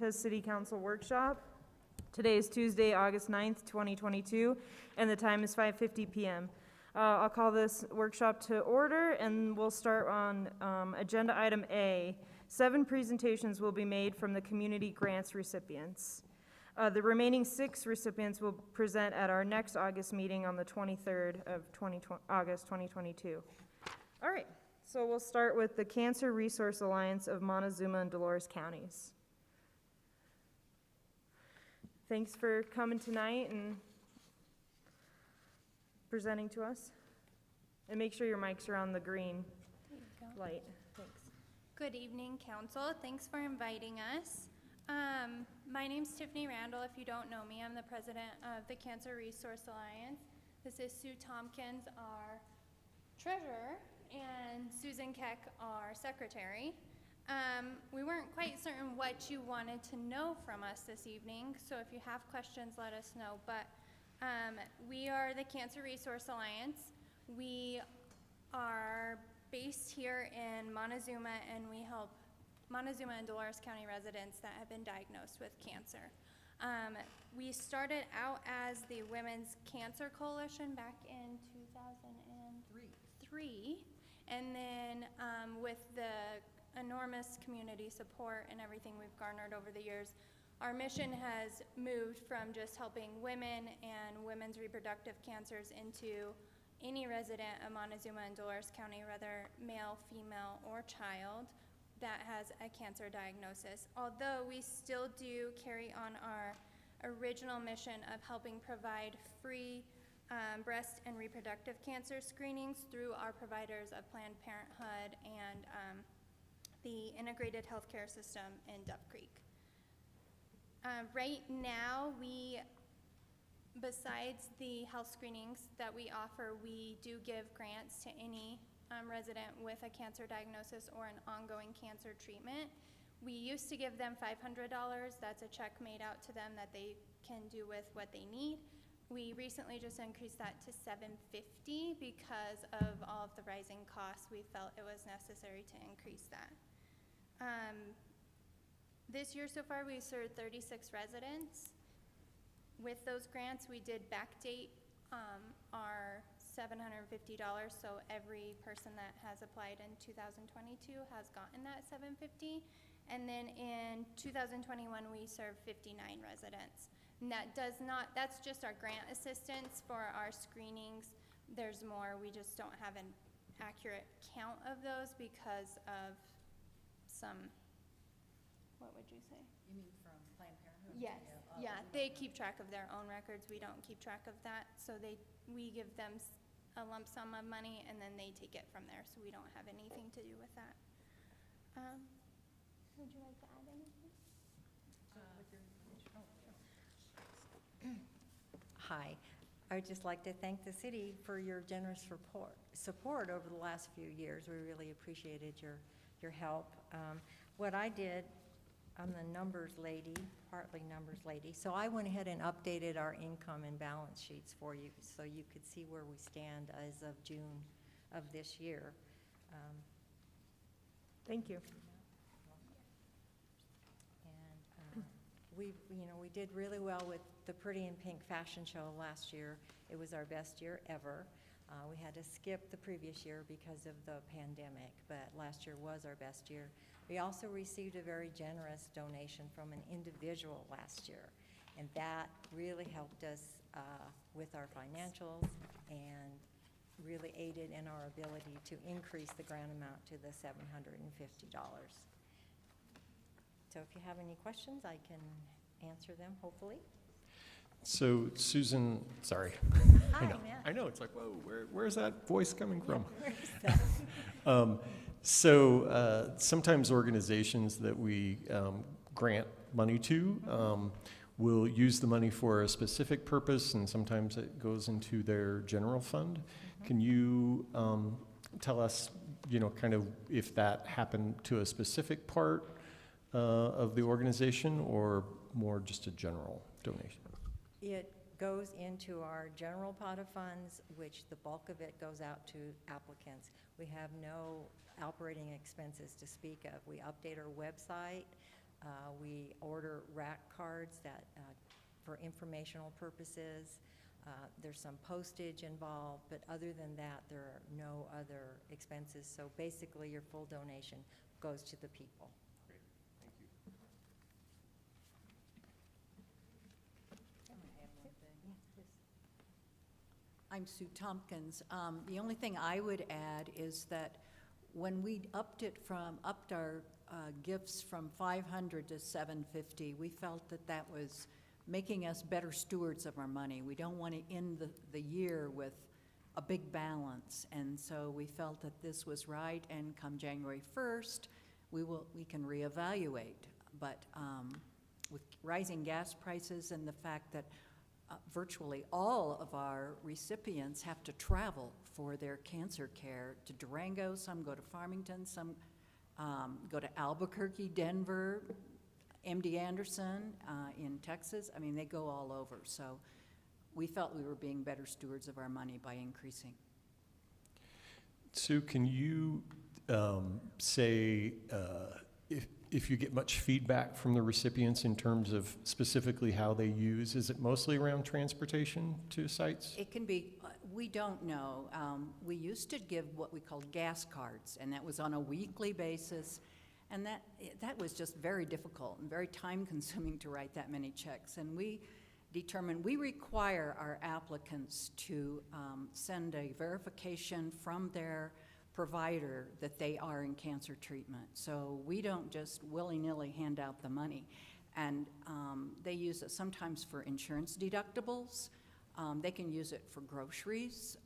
To City Council Workshop. Today is Tuesday, August 9th, 2022, and the time is 5:50 p.m. I'll call this workshop to order, and we'll start on agenda item A. 7 presentations will be made from the community grants recipients. The remaining 6 recipients will present at our next August meeting on the 23rd of August 2022. All right, so we'll start with the Cancer Resource Alliance of Montezuma and Dolores Counties. Thanks for coming tonight and presenting to us. And make sure your mics are on the green light. Thanks. Good evening, Council. Thanks for inviting us. My name's Tiffany Randall. If you don't know me, I'm the president of the Cancer Resource Alliance. This is Sue Tompkins, our treasurer, and Susan Keck, our secretary. We weren't quite certain what you wanted to know from us this evening, so if you have questions, let us know. But we are the Cancer Resource Alliance. We are based here in Montezuma, and we help Montezuma and Dolores County residents that have been diagnosed with cancer. We started out as the Women's Cancer Coalition back in 2003, and then with the enormous community support and everything we've garnered over the years, our mission has moved from just helping women and women's reproductive cancers into any resident of Montezuma and Dolores County, whether male, female, or child, that has a cancer diagnosis. Although we still do carry on our original mission of helping provide free breast and reproductive cancer screenings through our providers of Planned Parenthood and the integrated healthcare system in Duff Creek. Right now, besides the health screenings that we offer, we do give grants to any resident with a cancer diagnosis or an ongoing cancer treatment. We used to give them $500. That's a check made out to them that they can do with what they need. We recently just increased that to $750 because of all of the rising costs. We felt it was necessary to increase that. This year so far, we've served 36 residents. With those grants, we did backdate our $750, so every person that has applied in 2022 has gotten that $750. And then in 2021, we served 59 residents. And that's just our grant assistance for our screenings. There's more, we just don't have an accurate count of those because of some, what would you say? You mean from Planned Parenthood? Yes, yeah, they keep track of their own records. We don't keep track of that. So we give them a lump sum of money and then they take it from there. So we don't have anything to do with that. Would you like to add anything? Hi. I would just like to thank the city for your generous support over the last few years. We really appreciated your help. What I did, I'm the numbers lady, partly numbers lady, so I went ahead and updated our income and balance sheets for you so you could see where we stand as of June of this year. Thank you. And we did really well with the Pretty in Pink fashion show last year. It was our best year ever. We had to skip the previous year because of the pandemic, but last year was our best year. We also received a very generous donation from an individual last year, and that really helped us with our financials and really aided in our ability to increase the grant amount to the $750. So if you have any questions, I can answer them, hopefully. So Susan, sorry. Hi, I know, it's like, whoa, where's that voice coming from? Yeah, where's that? Sometimes organizations that we grant money to will use the money for a specific purpose, and sometimes it goes into their general fund. Mm-hmm. Can you tell us, kind of if that happened to a specific part of the organization or more just a general donation? It goes into our general pot of funds, which the bulk of it goes out to applicants. We have no operating expenses to speak of. We update our website. We order rack cards that, for informational purposes. There's some postage involved, but other than that, there are no other expenses. So basically, your full donation goes to the people. Great, thank you. I'm Sue Tompkins. The only thing I would add is that when we upped our gifts from 500 to 750, we felt that that was making us better stewards of our money. We don't want to end the year with a big balance, and so we felt that this was right, and come January 1st, we can reevaluate. But with rising gas prices and the fact that virtually all of our recipients have to travel for their cancer care to Durango, some go to Farmington, some go to Albuquerque, Denver, MD Anderson in Texas. I mean, they go all over. So we felt we were being better stewards of our money by increasing. Sue, can you say if you get much feedback from the recipients in terms of specifically how they use? Is it mostly around transportation to sites? It can be, we don't know. We used to give what we called gas cards, and that was on a weekly basis. And that was just very difficult and very time-consuming to write that many checks. And we determined, we require our applicants to send a verification from their provider that they are in cancer treatment. So we don't just willy-nilly hand out the money. And they use it sometimes for insurance deductibles. They can use it for groceries.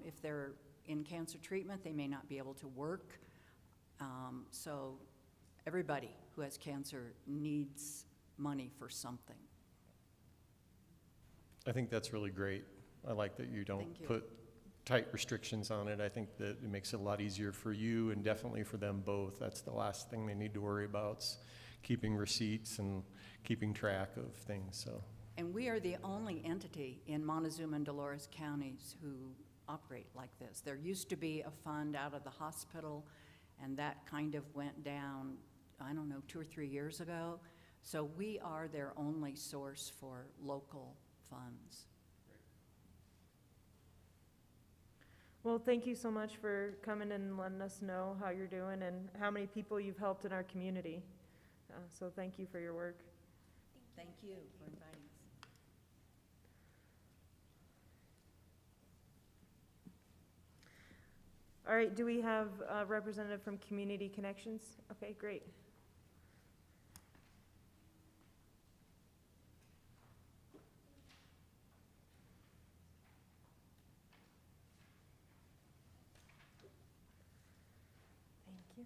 If they're in cancer treatment, they may not be able to work. So everybody who has cancer needs money for something. I think that's really great. I like that you don't Thank you. put tight restrictions on it. I think that it makes it a lot easier for you and definitely for them both. That's the last thing they need to worry about, is keeping receipts and keeping track of things. So. And we are the only entity in Montezuma and Dolores counties who operate like this. There used to be a fund out of the hospital, and that kind of went down, I don't know, 2 or 3 years ago. So we are their only source for local funds. Well, thank you so much for coming and letting us know how you're doing and how many people you've helped in our community. So thank you for your work. Thank you for inviting us. All right, do we have a representative from Community Connections? Okay, great. Thank you.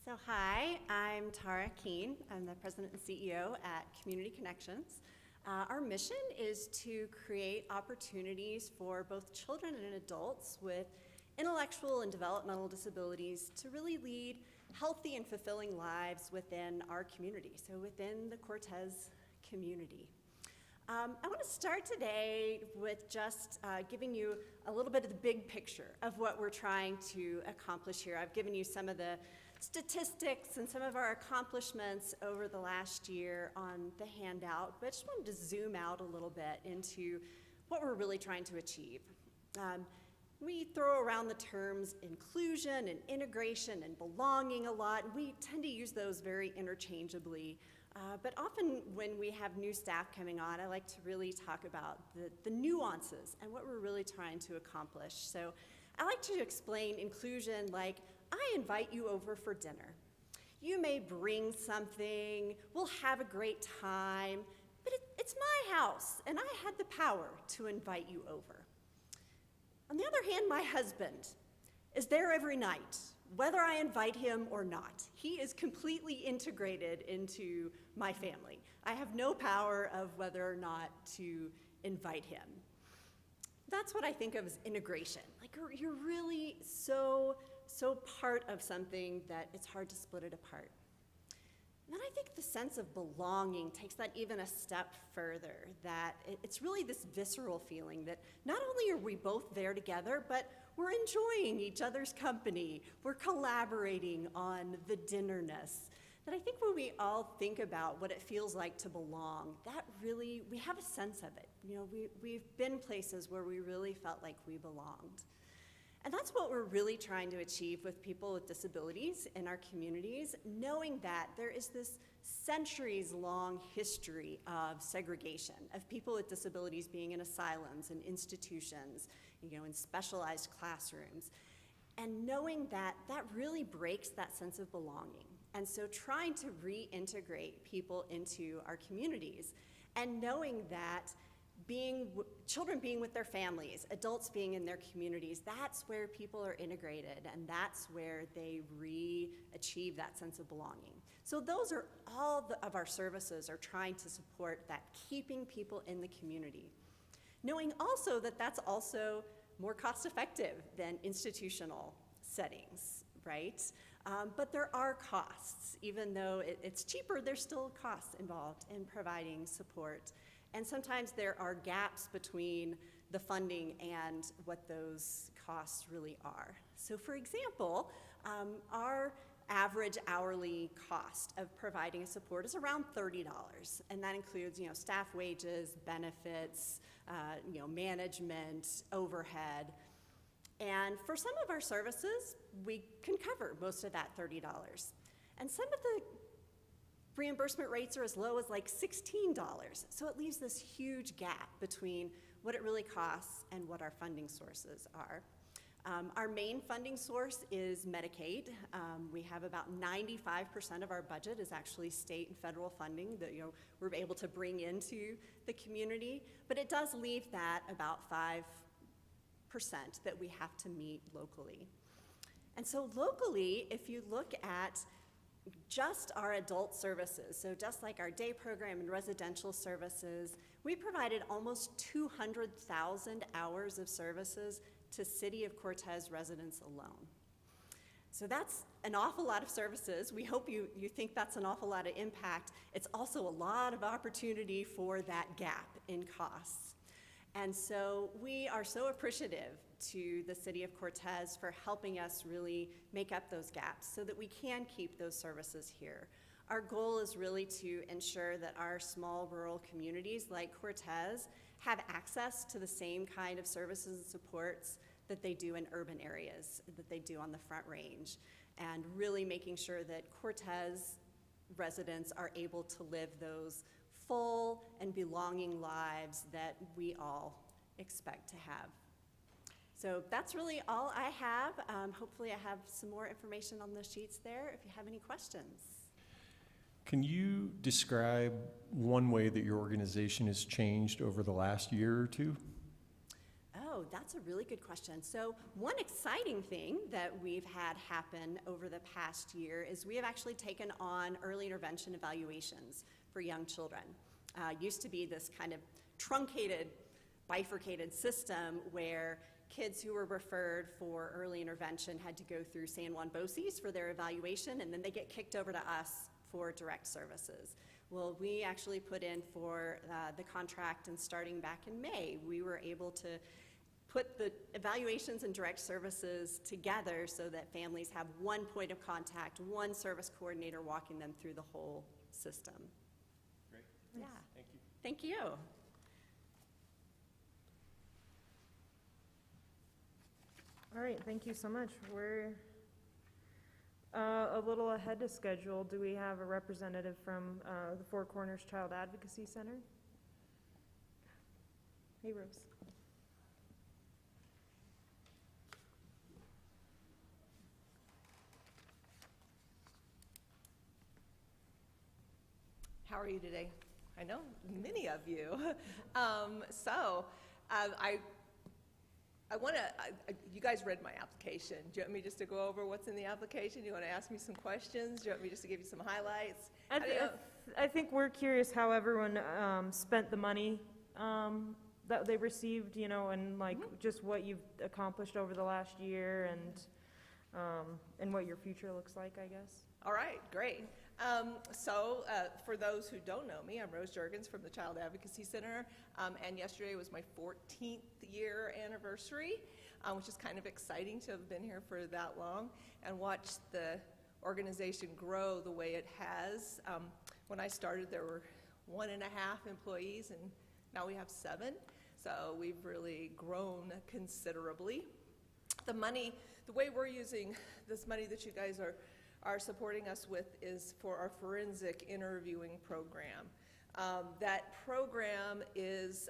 So hi, I'm Tara Keene. I'm the president and CEO at Community Connections. Our mission is to create opportunities for both children and adults with intellectual and developmental disabilities to really lead healthy and fulfilling lives within our community, so within the Cortez community. I want to start today with just giving you a little bit of the big picture of what we're trying to accomplish here. I've given you some of the statistics and some of our accomplishments over the last year on the handout, but I just wanted to zoom out a little bit into what we're really trying to achieve. We throw around the terms inclusion and integration and belonging a lot, and we tend to use those very interchangeably. But often when we have new staff coming on, I like to really talk about the nuances and what we're really trying to accomplish. So I like to explain inclusion like, I invite you over for dinner. You may bring something, we'll have a great time, but it's my house, and I had the power to invite you over. On the other hand, my husband is there every night, whether I invite him or not. He is completely integrated into my family. I have no power of whether or not to invite him. That's what I think of as integration. Like you're really so part of something that it's hard to split it apart. And then I think the sense of belonging takes that even a step further, that it's really this visceral feeling that not only are we both there together, but we're enjoying each other's company, we're collaborating on the dinnerness. That I think when we all think about what it feels like to belong, that really, we have a sense of it. You know, we've been places where we really felt like we belonged. And that's what we're really trying to achieve with people with disabilities in our communities, knowing that there is this centuries-long history of segregation, of people with disabilities being in asylums and institutions, you know, in specialized classrooms, and knowing that that really breaks that sense of belonging. And so trying to reintegrate people into our communities, and knowing that children being with their families, adults being in their communities, that's where people are integrated, and that's where they achieve that sense of belonging. So those are all of our services are trying to support that, keeping people in the community. Knowing also that that's also more cost effective than institutional settings, right? But there are costs. Even though it's cheaper, there's still costs involved in providing support. And sometimes there are gaps between the funding and what those costs really are. So for example, our average hourly cost of providing a support is around $30. And that includes, you know, staff wages, benefits, you know, management, overhead. And for some of our services, we can cover most of that $30. And some of the reimbursement rates are as low as like $16. So it leaves this huge gap between what it really costs and what our funding sources are. Our main funding source is Medicaid. We have about 95% of our budget is actually state and federal funding that, you know, we're able to bring into the community, but it does leave that about 5% that we have to meet locally. And so locally, if you look at just our adult services, so just like our day program and residential services, we provided almost 200,000 hours of services to City of Cortez residents alone. So that's an awful lot of services. We hope you think that's an awful lot of impact. It's also a lot of opportunity for that gap in costs. And so we are so appreciative to the City of Cortez for helping us really make up those gaps so that we can keep those services here. Our goal is really to ensure that our small rural communities like Cortez have access to the same kind of services and supports that they do in urban areas, that they do on the Front Range, and really making sure that Cortez residents are able to live those full and belonging lives that we all expect to have. So that's really all I have. Hopefully I have some more information on the sheets there if you have any questions. Can you describe one way that your organization has changed over the last year or two? Oh, that's a really good question. So one exciting thing that we've had happen over the past year is we have actually taken on early intervention evaluations for young children. Used to be this kind of truncated, bifurcated system where kids who were referred for early intervention had to go through San Juan BOCES for their evaluation, and then they get kicked over to us for direct services. Well, we actually put in for the contract, and starting back in May, we were able to put the evaluations and direct services together so that families have one point of contact, one service coordinator walking them through the whole system. Great. Yeah. Thank you. Thank you. All right, thank you so much. We're a little ahead of schedule. Do we have a representative from the Four Corners Child Advocacy Center? Hey, Rose. How are you today? I know many of you. I want to, you guys read my application. Do you want me just to go over what's in the application? Do you want to ask me some questions? Do you want me just to give you some highlights? I think we're curious how everyone spent the money that they received, you know, and like just what you've accomplished over the last year and what your future looks like, I guess. All right, great. For those who don't know me, I'm Rose Juergens from the Child Advocacy Center, and yesterday was my 14th year anniversary, which is kind of exciting to have been here for that long and watch the organization grow the way it has. When I started, there were 1.5 employees, and now we have 7, so we've really grown considerably. The way we're using this money that you guys are supporting us with is for our forensic interviewing program. That program is,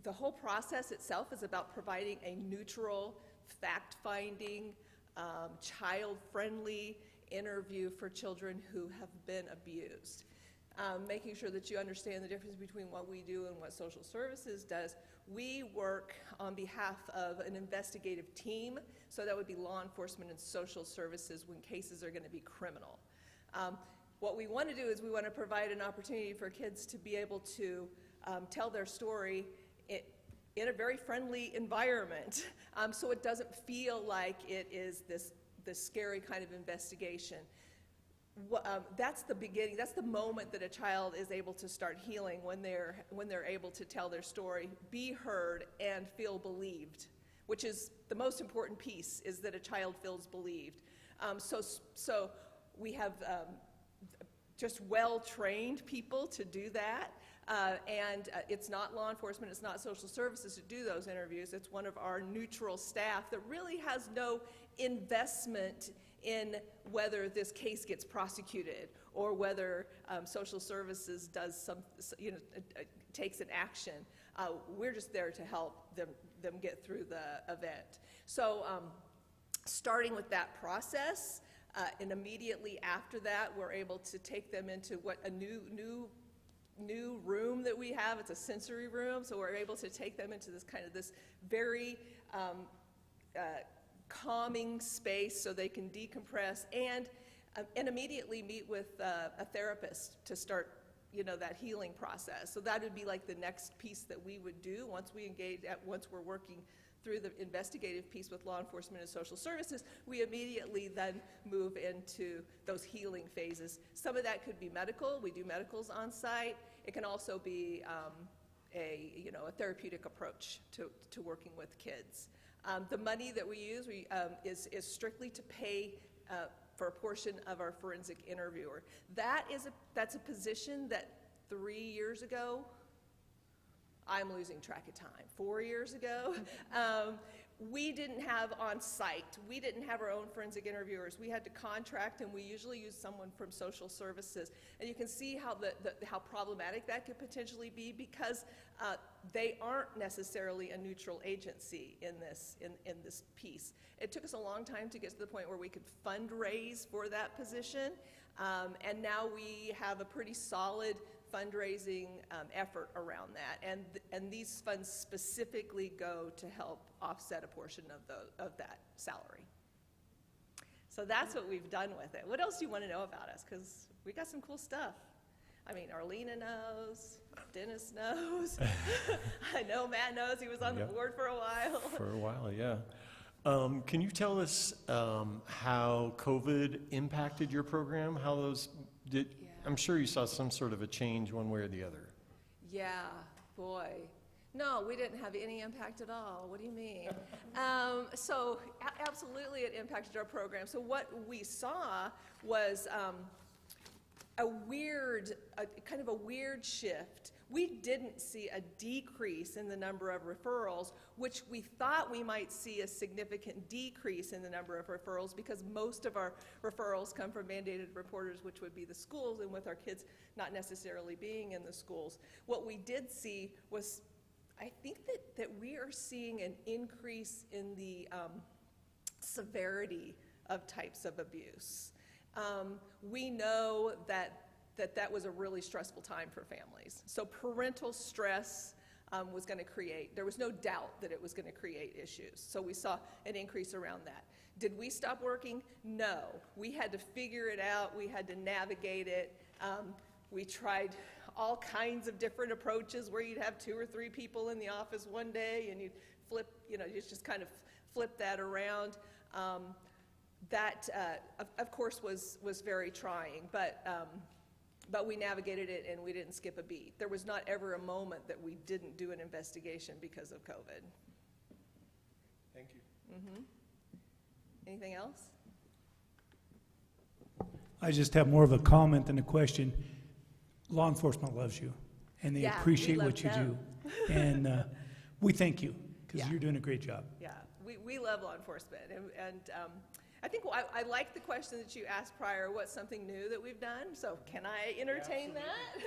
the whole process itself is about providing a neutral, fact-finding, child-friendly interview for children who have been abused. Making sure that you understand the difference between what we do and what social services does. We work on behalf of an investigative team, so that would be law enforcement and social services when cases are going to be criminal. What we want to do is we want to provide an opportunity for kids to be able to tell their story in a very friendly environment, so it doesn't feel like it is this scary kind of investigation. That's the beginning, that's the moment that a child is able to start healing, when they're able to tell their story, be heard, and feel believed, which is the most important piece, is that a child feels believed. So we have just well-trained people to do that, and it's not law enforcement, it's not social services to do those interviews. It's one of our neutral staff that really has no investment in whether this case gets prosecuted or whether social services does takes an action. We're just there to help them get through the event. So starting with that process, and immediately after that, we're able to take them into a new room that we have. It's a sensory room, so we're able to take them into this very calming space so they can decompress and immediately meet with a therapist to start that healing process. So that would be like the next piece that we would do once we're working through the investigative piece with law enforcement and social services. We immediately then move into those healing phases. Some of that could be medical. We do medicals on site. It can also be a therapeutic approach to working with kids. The money that we use is strictly to pay for a portion of our forensic interviewer. That's a position that 3 years ago, I'm losing track of time, 4 years ago, we didn't have on site. We didn't have our own forensic interviewers. We had to contract, and we usually use someone from social services. And you can see how problematic that could potentially be, because they aren't necessarily a neutral agency in this piece. It took us a long time to get to the point where we could fundraise for that position, and now we have a pretty solid fundraising effort around that, and these funds specifically go to help offset a portion of that salary. So that's what we've done with it. What else do you want to know about us? Because we got some cool stuff. I mean, Arlena knows, Dennis knows. I know Matt knows. He was on the board for a while. For a while, yeah. Can you tell us how COVID impacted your program? How those did? Yeah. I'm sure you saw some sort of a change one way or the other. Yeah, boy. No, we didn't have any impact at all. What do you mean? So absolutely it impacted our program. So what we saw was a kind of a weird shift. We didn't see a decrease in the number of referrals, which we thought we might see a significant decrease in the number of referrals, because most of our referrals come from mandated reporters, which would be the schools, and with our kids not necessarily being in the schools. What we did see was, I think that we are seeing an increase in the severity of types of abuse. We know that was a really stressful time for families. So parental stress was going to create, there was no doubt that it was going to create issues. So we saw an increase around that. Did we stop working? No. We had to figure it out. We had to navigate it. We tried all kinds of different approaches where you'd have 2 or 3 people in the office one day and you'd flip, you just kind of flip that around. That, of course, was very trying, but we navigated it and we didn't skip a beat. There was not ever a moment that we didn't do an investigation because of COVID. Thank you. Anything else? I just have more of a comment than a question. Law enforcement loves you, and they Yeah, we appreciate love what you them. do. And we thank you, because Yeah. you're doing a great job. Yeah, we love law enforcement, and I think I like the question that you asked prior, what's something new that we've done? So can I entertain that?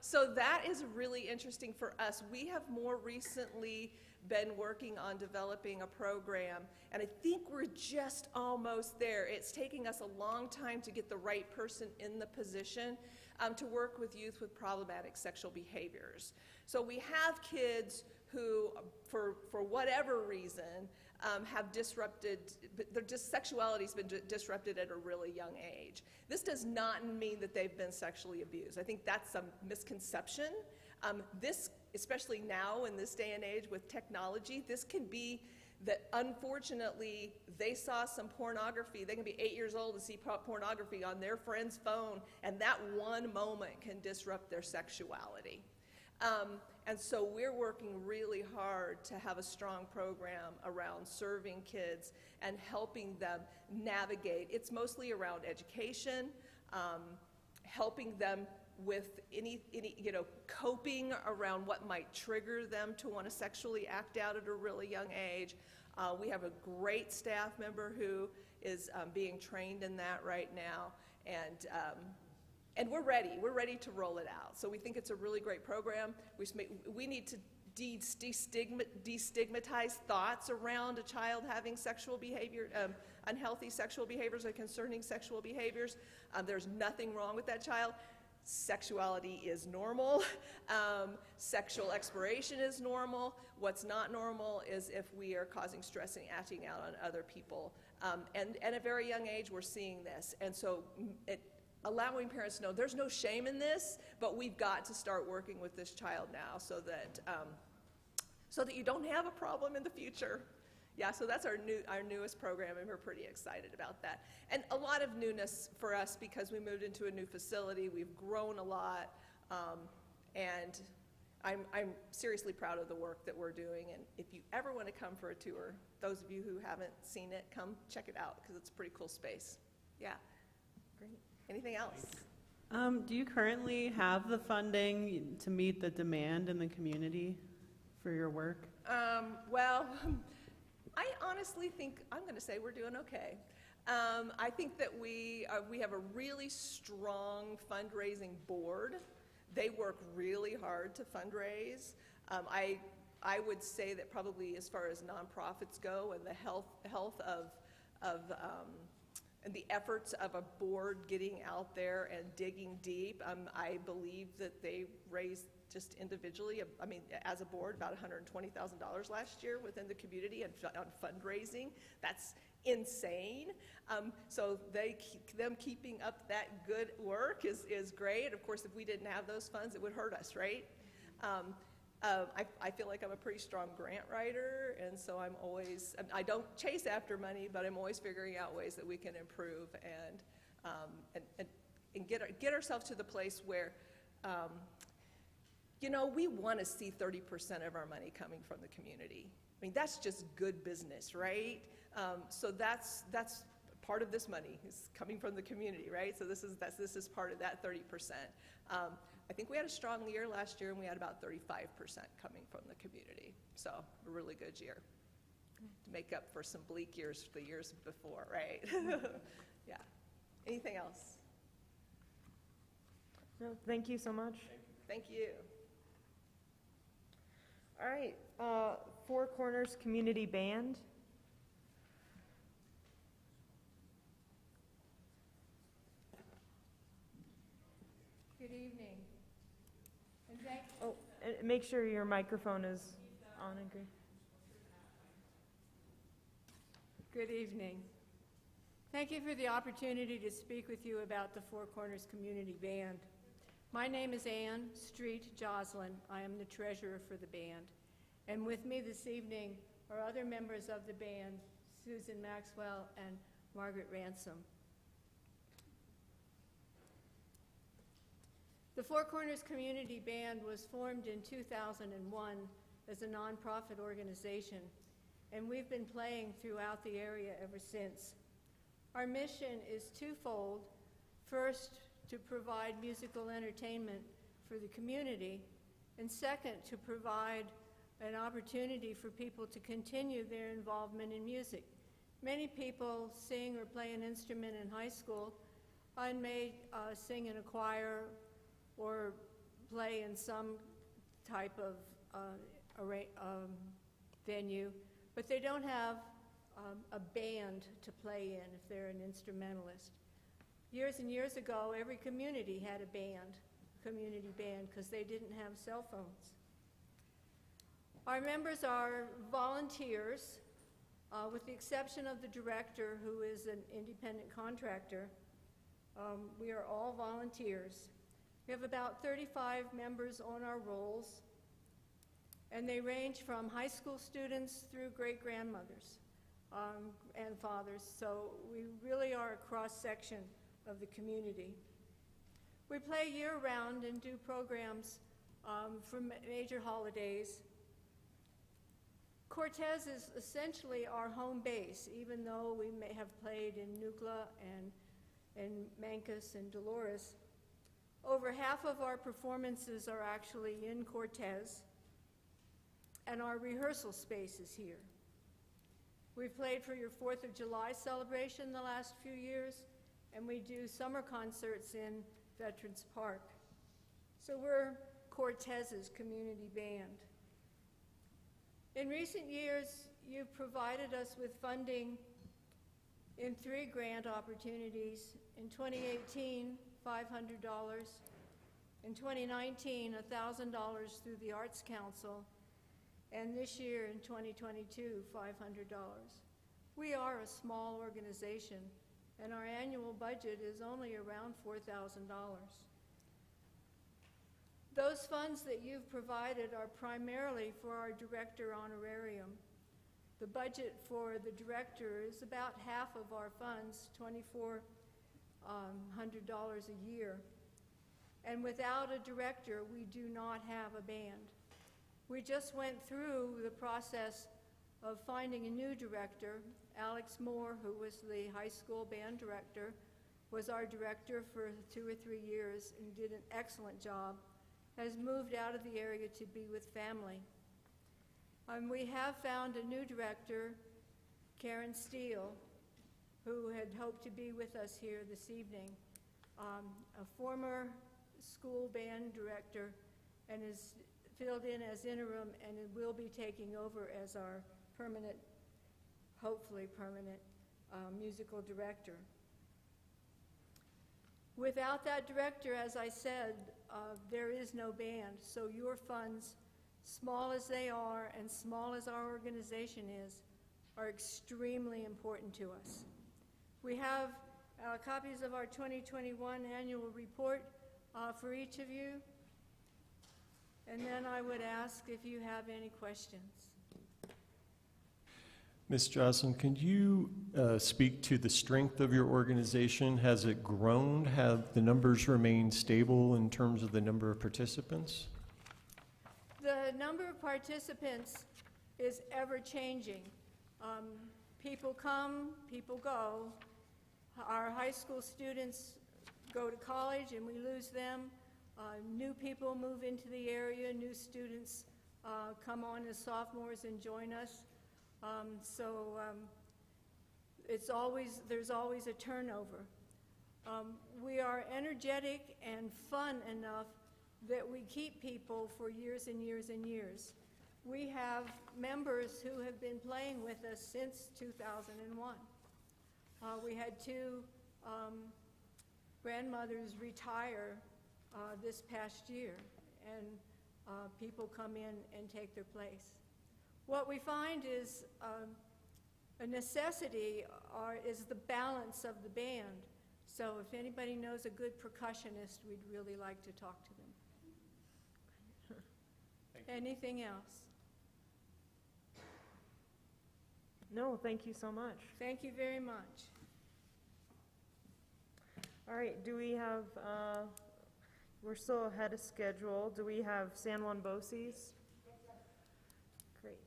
So that is really interesting for us. We have more recently been working on developing a program, and I think we're just almost there. It's taking us a long time to get the right person in the position to work with youth with problematic sexual behaviors. So we have kids who, for whatever reason, have disrupted, their sexuality's been disrupted at a really young age. This does not mean that they've been sexually abused. I think that's a misconception. This, especially now in this day and age with technology, this can be that unfortunately they saw some pornography. They can be 8 years old and see pornography on their friend's phone, and that one moment can disrupt their sexuality. And so we're working really hard to have a strong program around serving kids and helping them navigate. It's mostly around education, helping them with any coping around what might trigger them to want to sexually act out at a really young age. We have a great staff member who is being trained in that right now, and we're ready. We're ready to roll it out. So we think it's a really great program. We need to destigmatize thoughts around a child having sexual behavior, unhealthy sexual behaviors or concerning sexual behaviors. There's nothing wrong with that child. Sexuality is normal. Sexual exploration is normal. What's not normal is if we are causing stress and acting out on other people. And at a very young age, we're seeing this. And so allowing parents to know there's no shame in this, but we've got to start working with this child now so that you don't have a problem in the future. Yeah, so that's our newest program, and we're pretty excited about that. And a lot of newness for us because we moved into a new facility. We've grown a lot, and I'm seriously proud of the work that we're doing. And if you ever want to come for a tour, those of you who haven't seen it, come check it out because it's a pretty cool space. Yeah, great. Anything else? Do you currently have the funding to meet the demand in the community for your work? Well, I honestly think, I'm going to say we're doing okay. I think that we have a really strong fundraising board. They work really hard to fundraise. I would say that probably as far as nonprofits go and the health of and the efforts of a board getting out there and digging deep, I believe that they raised just individually, as a board, about $120,000 last year within the community on fundraising. That's insane. So them keeping up that good work is great. Of course, if we didn't have those funds, it would hurt us, right? I feel like I'm a pretty strong grant writer, and so I don't chase after money, but I'm always figuring out ways that we can improve and get ourselves to the place where, we want to see 30% of our money coming from the community. I mean, that's just good business, right? So that's part of this money is coming from the community, right? So this is part of that 30%. I think we had a strong year last year, and we had about 35% coming from the community. So a really good year to make up for some bleak years the years before, right? Yeah. Anything else? No, thank you so much. Thank you. All right, Four Corners Community Band. Good evening. Oh, and make sure your microphone is on and green. Good evening. Thank you for the opportunity to speak with you about the Four Corners Community Band. My name is Ann Street Joslin. I am the treasurer for the band. And with me this evening are other members of the band, Susan Maxwell and Margaret Ransom. The Four Corners Community Band was formed in 2001 as a nonprofit organization, and we've been playing throughout the area ever since. Our mission is twofold. First, to provide musical entertainment for the community, and second, to provide an opportunity for people to continue their involvement in music. Many people sing or play an instrument in high school and may sing in a choir or play in some type of venue, but they don't have a band to play in if they're an instrumentalist. Years and years ago, every community had a band, community band, because they didn't have cell phones. Our members are volunteers, with the exception of the director, who is an independent contractor. We are all volunteers. We have about 35 members on our rolls, and they range from high school students through great-grandmothers and fathers, so we really are a cross-section of the community. We play year-round and do programs for major holidays. Cortez is essentially our home base, even though we may have played in Nucla and Mancos and Dolores. Over half of our performances are actually in Cortez, and our rehearsal space is here. We've played for your 4th of July celebration the last few years, and we do summer concerts in Veterans Park. So we're Cortez's community band. In recent years, you've provided us with funding in 3 grant opportunities. In 2018, $500. In 2019, $1,000 through the Arts Council. And this year, in 2022, $500. We are a small organization, and our annual budget is only around $4,000. Those funds that you've provided are primarily for our director honorarium. The budget for the director is about half of our funds, $2,400 a year. And without a director, we do not have a band. We just went through the process of finding a new director. Alex Moore, who was the high school band director, was our director for 2 or 3 years and did an excellent job, has moved out of the area to be with family. We have found a new director, Karen Steele, who had hoped to be with us here this evening, a former school band director, and is filled in as interim and will be taking over as our permanent, hopefully permanent, musical director. Without that director, as I said, there is no band, so your funds, small as they are and small as our organization is, are extremely important to us. We have copies of our 2021 annual report for each of you, and then I would ask if you have any questions. Ms. Jocelyn, can you speak to the strength of your organization? Has it grown? Have the numbers remained stable in terms of the number of participants? The number of participants is ever changing. People come, people go. Our high school students go to college and we lose them. New people move into the area, new students come on as sophomores and join us. There's always a turnover. We are energetic and fun enough that we keep people for years and years and years. We have members who have been playing with us since 2001. We had 2 grandmothers retire this past year, and people come in and take their place. What we find is a necessity is the balance of the band. So if anybody knows a good percussionist, we'd really like to talk to them. Anything else? No, thank you so much. Thank you very much. All right, do we have, we're still ahead of schedule. Do we have San Juan BOCES? Great.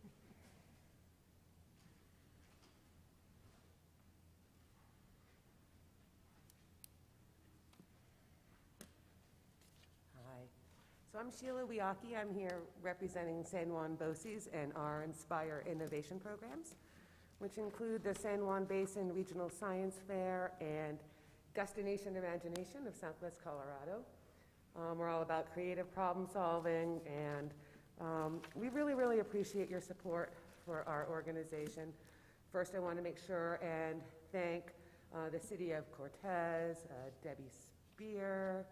Hi. So I'm Sheila Wiaki. I'm here representing San Juan BOCES and our Inspire Innovation programs, which include the San Juan Basin Regional Science Fair and Destination Imagination of Southwest Colorado. We're all about creative problem solving, and we really, really appreciate your support for our organization. First, I want to make sure and thank the City of Cortez, Debbie Spear,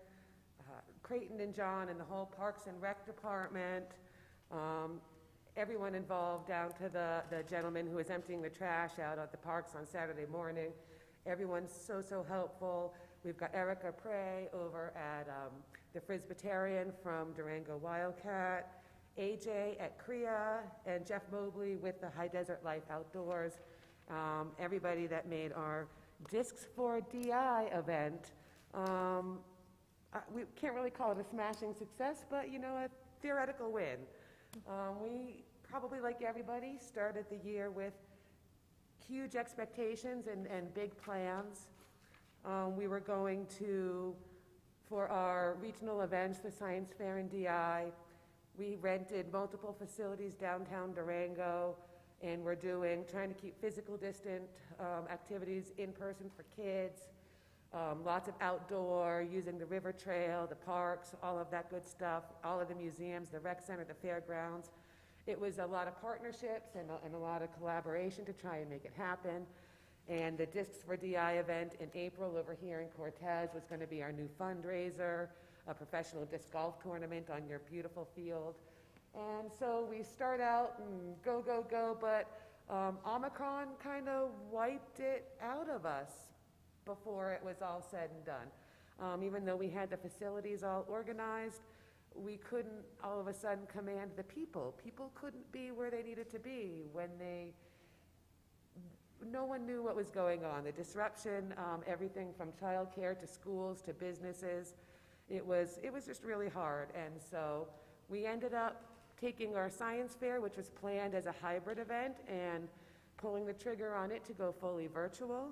Creighton and John, and the whole Parks and Rec Department, everyone involved, down to the gentleman who was emptying the trash out at the parks on Saturday morning. Everyone's so helpful. We've got Erica Prey over at the Frisbitarian from Durango Wildcat, AJ at CREA, and Jeff Mobley with the High Desert Life Outdoors. Everybody that made our Discs for DI event. We can't really call it a smashing success, but a theoretical win. We probably, like everybody, started the year with huge expectations and big plans. We were going to, for our regional events, the Science Fair and DI, we rented multiple facilities downtown Durango, and we're trying to keep physical distant activities in person for kids, lots of outdoor, using the river trail, the parks, all of that good stuff, all of the museums, the rec center, the fairgrounds. It was a lot of partnerships and a lot of collaboration to try and make it happen. And the Discs for DI event in April over here in Cortez was going to be our new fundraiser, a professional disc golf tournament on your beautiful field. And so we start out and go, but Omicron kind of wiped it out of us before it was all said and done. Even though we had the facilities all organized, we couldn't all of a sudden command the people. People couldn't be where they needed to be when no one knew what was going on. The disruption, everything from childcare to schools to businesses, it was just really hard. And so we ended up taking our science fair, which was planned as a hybrid event, and pulling the trigger on it to go fully virtual.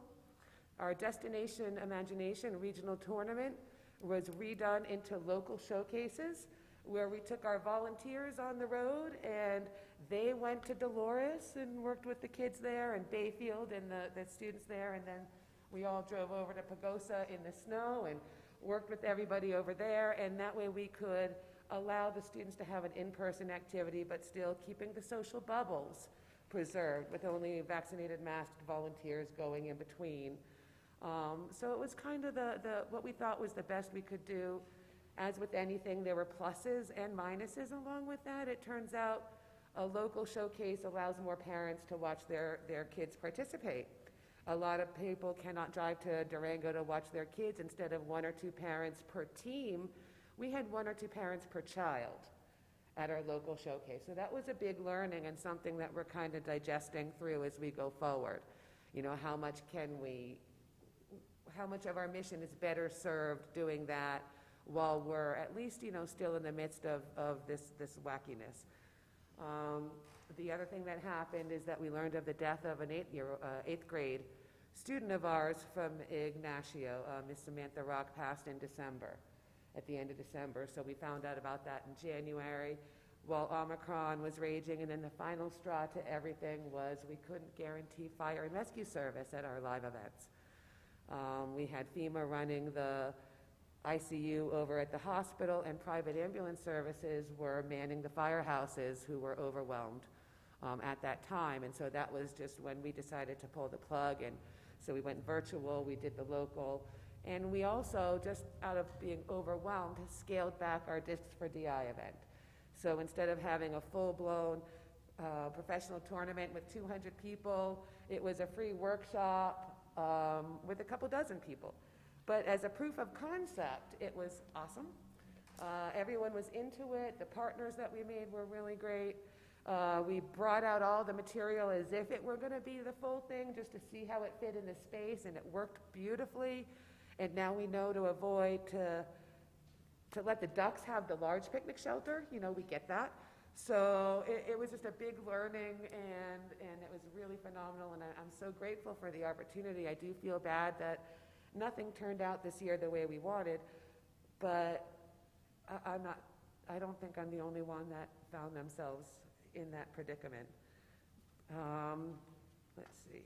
Our Destination Imagination regional tournament was redone into local showcases, where we took our volunteers on the road and they went to Dolores and worked with the kids there, and Bayfield and the students there, and then we all drove over to Pagosa in the snow and worked with everybody over there, and that way we could allow the students to have an in-person activity but still keeping the social bubbles preserved with only vaccinated, masked volunteers going in between. So it was kind of what we thought was the best we could do. As with anything, there were pluses and minuses along with that. It turns out a local showcase allows more parents to watch their kids participate. A lot of people cannot drive to Durango to watch their kids. Instead of 1 or 2 parents per team, we had 1 or 2 parents per child at our local showcase. So that was a big learning and something that we're kind of digesting through as we go forward. How much of our mission is better served doing that while we're at least, still in the midst of this wackiness. The other thing that happened is that we learned of the death of an 8th grade student of ours from Ignacio. Miss Samantha Rock passed in December, at the end of December. So we found out about that in January while Omicron was raging. And then the final straw to everything was we couldn't guarantee fire and rescue service at our live events. We had FEMA running the ICU over at the hospital, and private ambulance services were manning the firehouses who were overwhelmed at that time. And so that was just when we decided to pull the plug. And so we went virtual, we did the local, and we also, just out of being overwhelmed, scaled back our Discs for DI event. So instead of having a full-blown professional tournament with 200 people, it was a free workshop with a couple dozen people. But as a proof of concept, it was awesome. Everyone was into it. The partners that we made were really great. We brought out all the material as if it were going to be the full thing, just to see how it fit in the space, and it worked beautifully. And now we know to avoid to let the ducks have the large picnic shelter. You know, we get that. So it was just a big learning, and it was really phenomenal, and I'm so grateful for the opportunity. I do feel bad that nothing turned out this year the way we wanted, but I don't think I'm the only one that found themselves in that predicament. Let's see.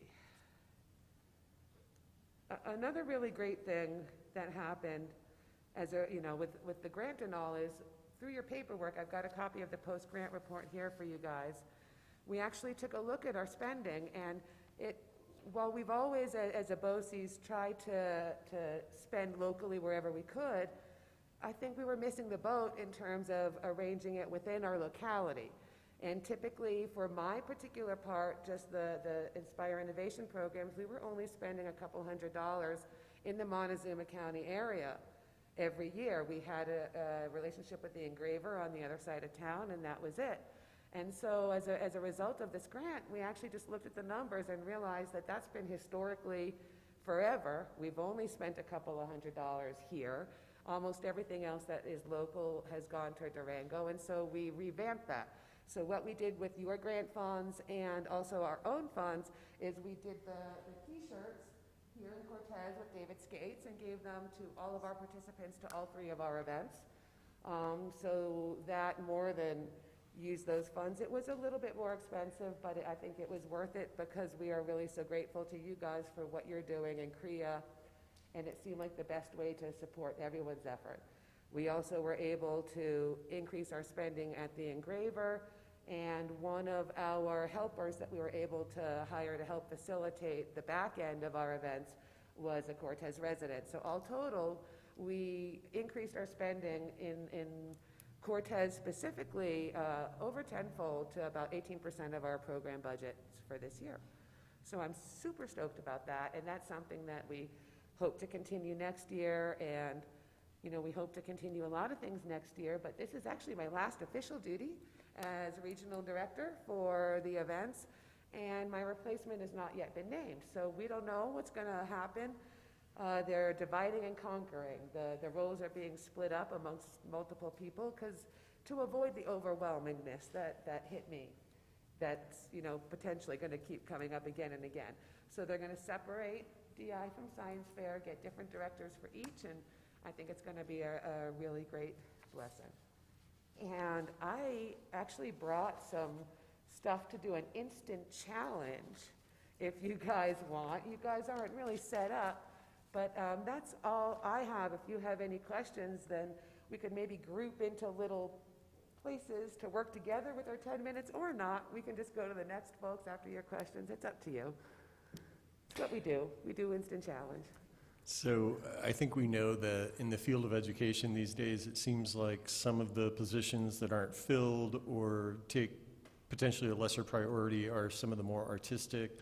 Another really great thing that happened with the grant and all is, through your paperwork, I've got a copy of the post-grant report here for you guys. We actually took a look at our spending, and while we've always, as a BOCES, tried to spend locally wherever we could, I think we were missing the boat in terms of arranging it within our locality. And typically, for my particular part, just the Inspire Innovation programs, we were only spending a couple $100s in the Montezuma County area every year. We had a relationship with the engraver on the other side of town, and that was it. And so as a result of this grant, we actually just looked at the numbers and realized that that's been historically forever. We've only spent a couple of $100s here. Almost everything else that is local has gone to Durango, and so we revamped that. So what we did with your grant funds and also our own funds is we did the T-shirts here in Cortez with David Skates and gave them to all of our participants to all 3 of our events. So that more than use those funds, it was a little bit more expensive, but I think it was worth it because we are really so grateful to you guys for what you're doing in CREA, and it seemed like the best way to support everyone's effort. We also were able to increase our spending at the engraver, and one of our helpers that we were able to hire to help facilitate the back end of our events was a Cortez resident. So all total, we increased our spending in Cortez specifically over tenfold to about 18% of our program budget for this year. So I'm super stoked about that, and that's something that we hope to continue next year, and we hope to continue a lot of things next year, but this is actually my last official duty as regional director for the events, and my replacement has not yet been named. So we don't know what's going to happen. They're dividing and conquering. The roles are being split up amongst multiple people to avoid the overwhelmingness that hit me. That's potentially going to keep coming up again and again. So they're going to separate DI from Science Fair, get different directors for each, and I think it's going to be a really great blessing. And I actually brought some stuff to do an instant challenge if you guys want. You guys aren't really set up, but that's all I have. If you have any questions, then we could maybe group into little places to work together with our 10 minutes, or not. We can just go to the next folks after your questions. It's up to you. It's what we do. We do instant challenge. So I think we know that in the field of education these days, it seems like some of the positions that aren't filled or take potentially a lesser priority are some of the more artistic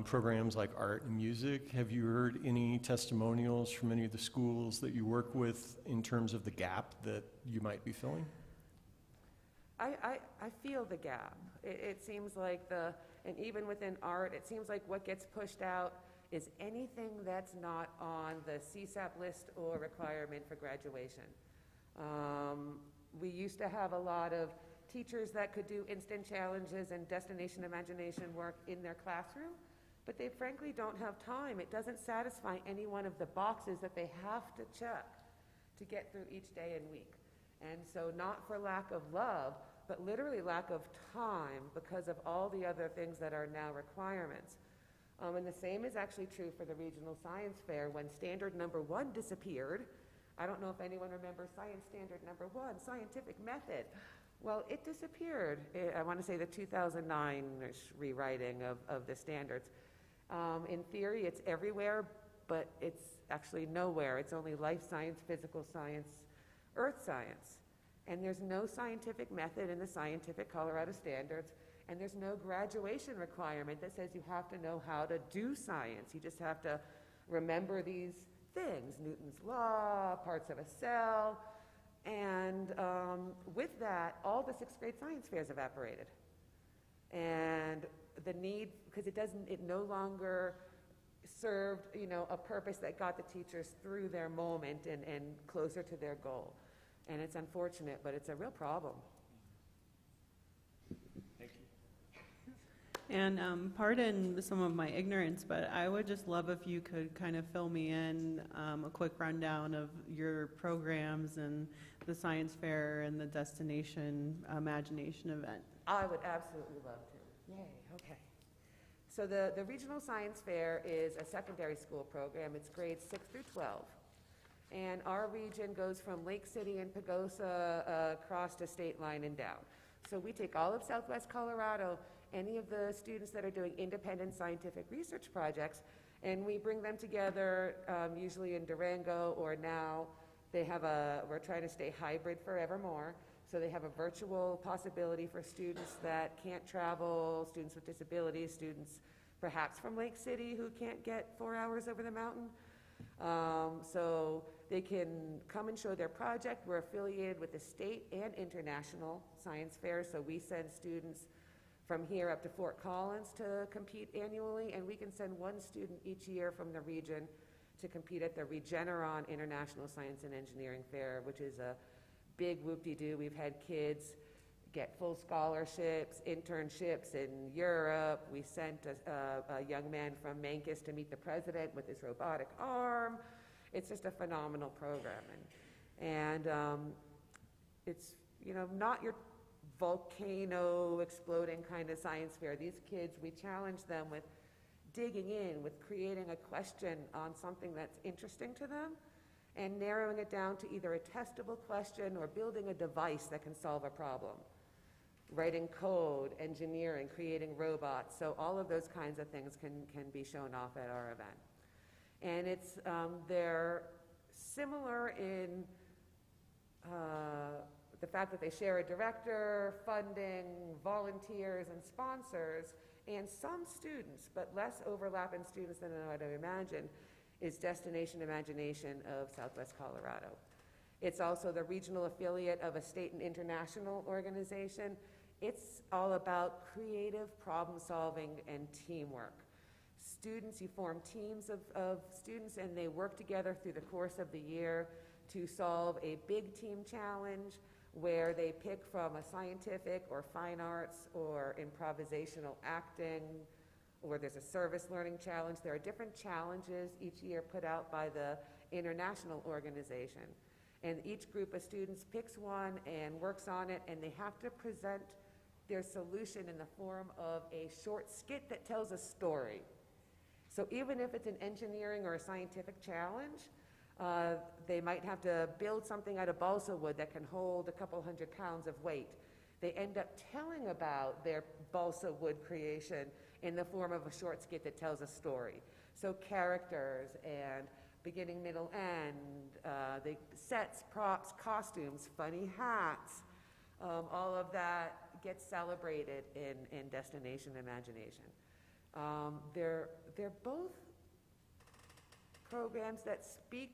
programs like art and music. Have you heard any testimonials from any of the schools that you work with in terms of the gap that you might be filling? I feel the gap. It seems like and even within art, it seems like what gets pushed out is anything that's not on the CSAP list or requirement for graduation. We used to have a lot of teachers that could do instant challenges and destination imagination work in their classroom, but they frankly don't have time. It doesn't satisfy any one of the boxes that they have to check to get through each day and week. And so not for lack of love, but literally lack of time because of all the other things that are now requirements. And the same is actually true for the Regional Science Fair. When standard number 1 disappeared, I don't know if anyone remembers science standard number 1, scientific method. Well, it disappeared. I want to say the 2009-ish rewriting of the standards. In theory, it's everywhere, but it's actually nowhere. It's only life science, physical science, earth science. And there's no scientific method in the scientific Colorado standards, and there's no graduation requirement that says you have to know how to do science. You just have to remember these things, Newton's law, parts of a cell, and with that, all the sixth grade science fairs evaporated. And the need, because it no longer served, a purpose that got the teachers through their moment and closer to their goal. And it's unfortunate, but it's a real problem. Thank you. And pardon some of my ignorance, but I would just love if you could kind of fill me in a quick rundown of your programs and the science fair and the Destination Imagination event. I would absolutely love to. Yay, okay. So the Regional Science Fair is a secondary school program. It's grades 6 through 12. And our region goes from Lake City and Pagosa across the state line and down. So we take all of Southwest Colorado, any of the students that are doing independent scientific research projects, and we bring them together, usually in Durango, or now we're trying to stay hybrid forevermore. So they have a virtual possibility for students that can't travel, students with disabilities, students perhaps from Lake City who can't get 4 hours over the mountain. So they can come and show their project. We're affiliated with the state and international science fairs, so we send students from here up to Fort Collins to compete annually, and we can send one student each year from the region to compete at the Regeneron International Science and Engineering Fair, which is a big whoop-de-doo. We've had kids get full scholarships, internships in Europe. We sent a young man from Mancos to meet the president with his robotic arm. It's just a phenomenal program. And it's, not your volcano exploding kind of science fair. These kids, we challenge them with digging in, with creating a question on something that's interesting to them, and narrowing it down to either a testable question or building a device that can solve a problem. Writing code, engineering, creating robots. So all of those kinds of things can be shown off at our event. And they're similar in the fact that they share a director, funding, volunteers, and sponsors, and some students, but less overlap in students than I would imagine, is Destination Imagination of Southwest Colorado. It's also the regional affiliate of a state and international organization. It's all about creative problem solving and teamwork. Students, you form teams of students, and they work together through the course of the year to solve a big team challenge where they pick from a scientific or fine arts or improvisational acting, or there's a service learning challenge. There are different challenges each year put out by the international organization. And each group of students picks one and works on it, and they have to present their solution in the form of a short skit that tells a story. So even if it's an engineering or a scientific challenge, they might have to build something out of balsa wood that can hold a couple 100 pounds of weight. They end up telling about their balsa wood creation in the form of a short skit that tells a story. So characters and beginning, middle, end, the sets, props, costumes, funny hats, all of that gets celebrated in Destination Imagination. They're both programs that speak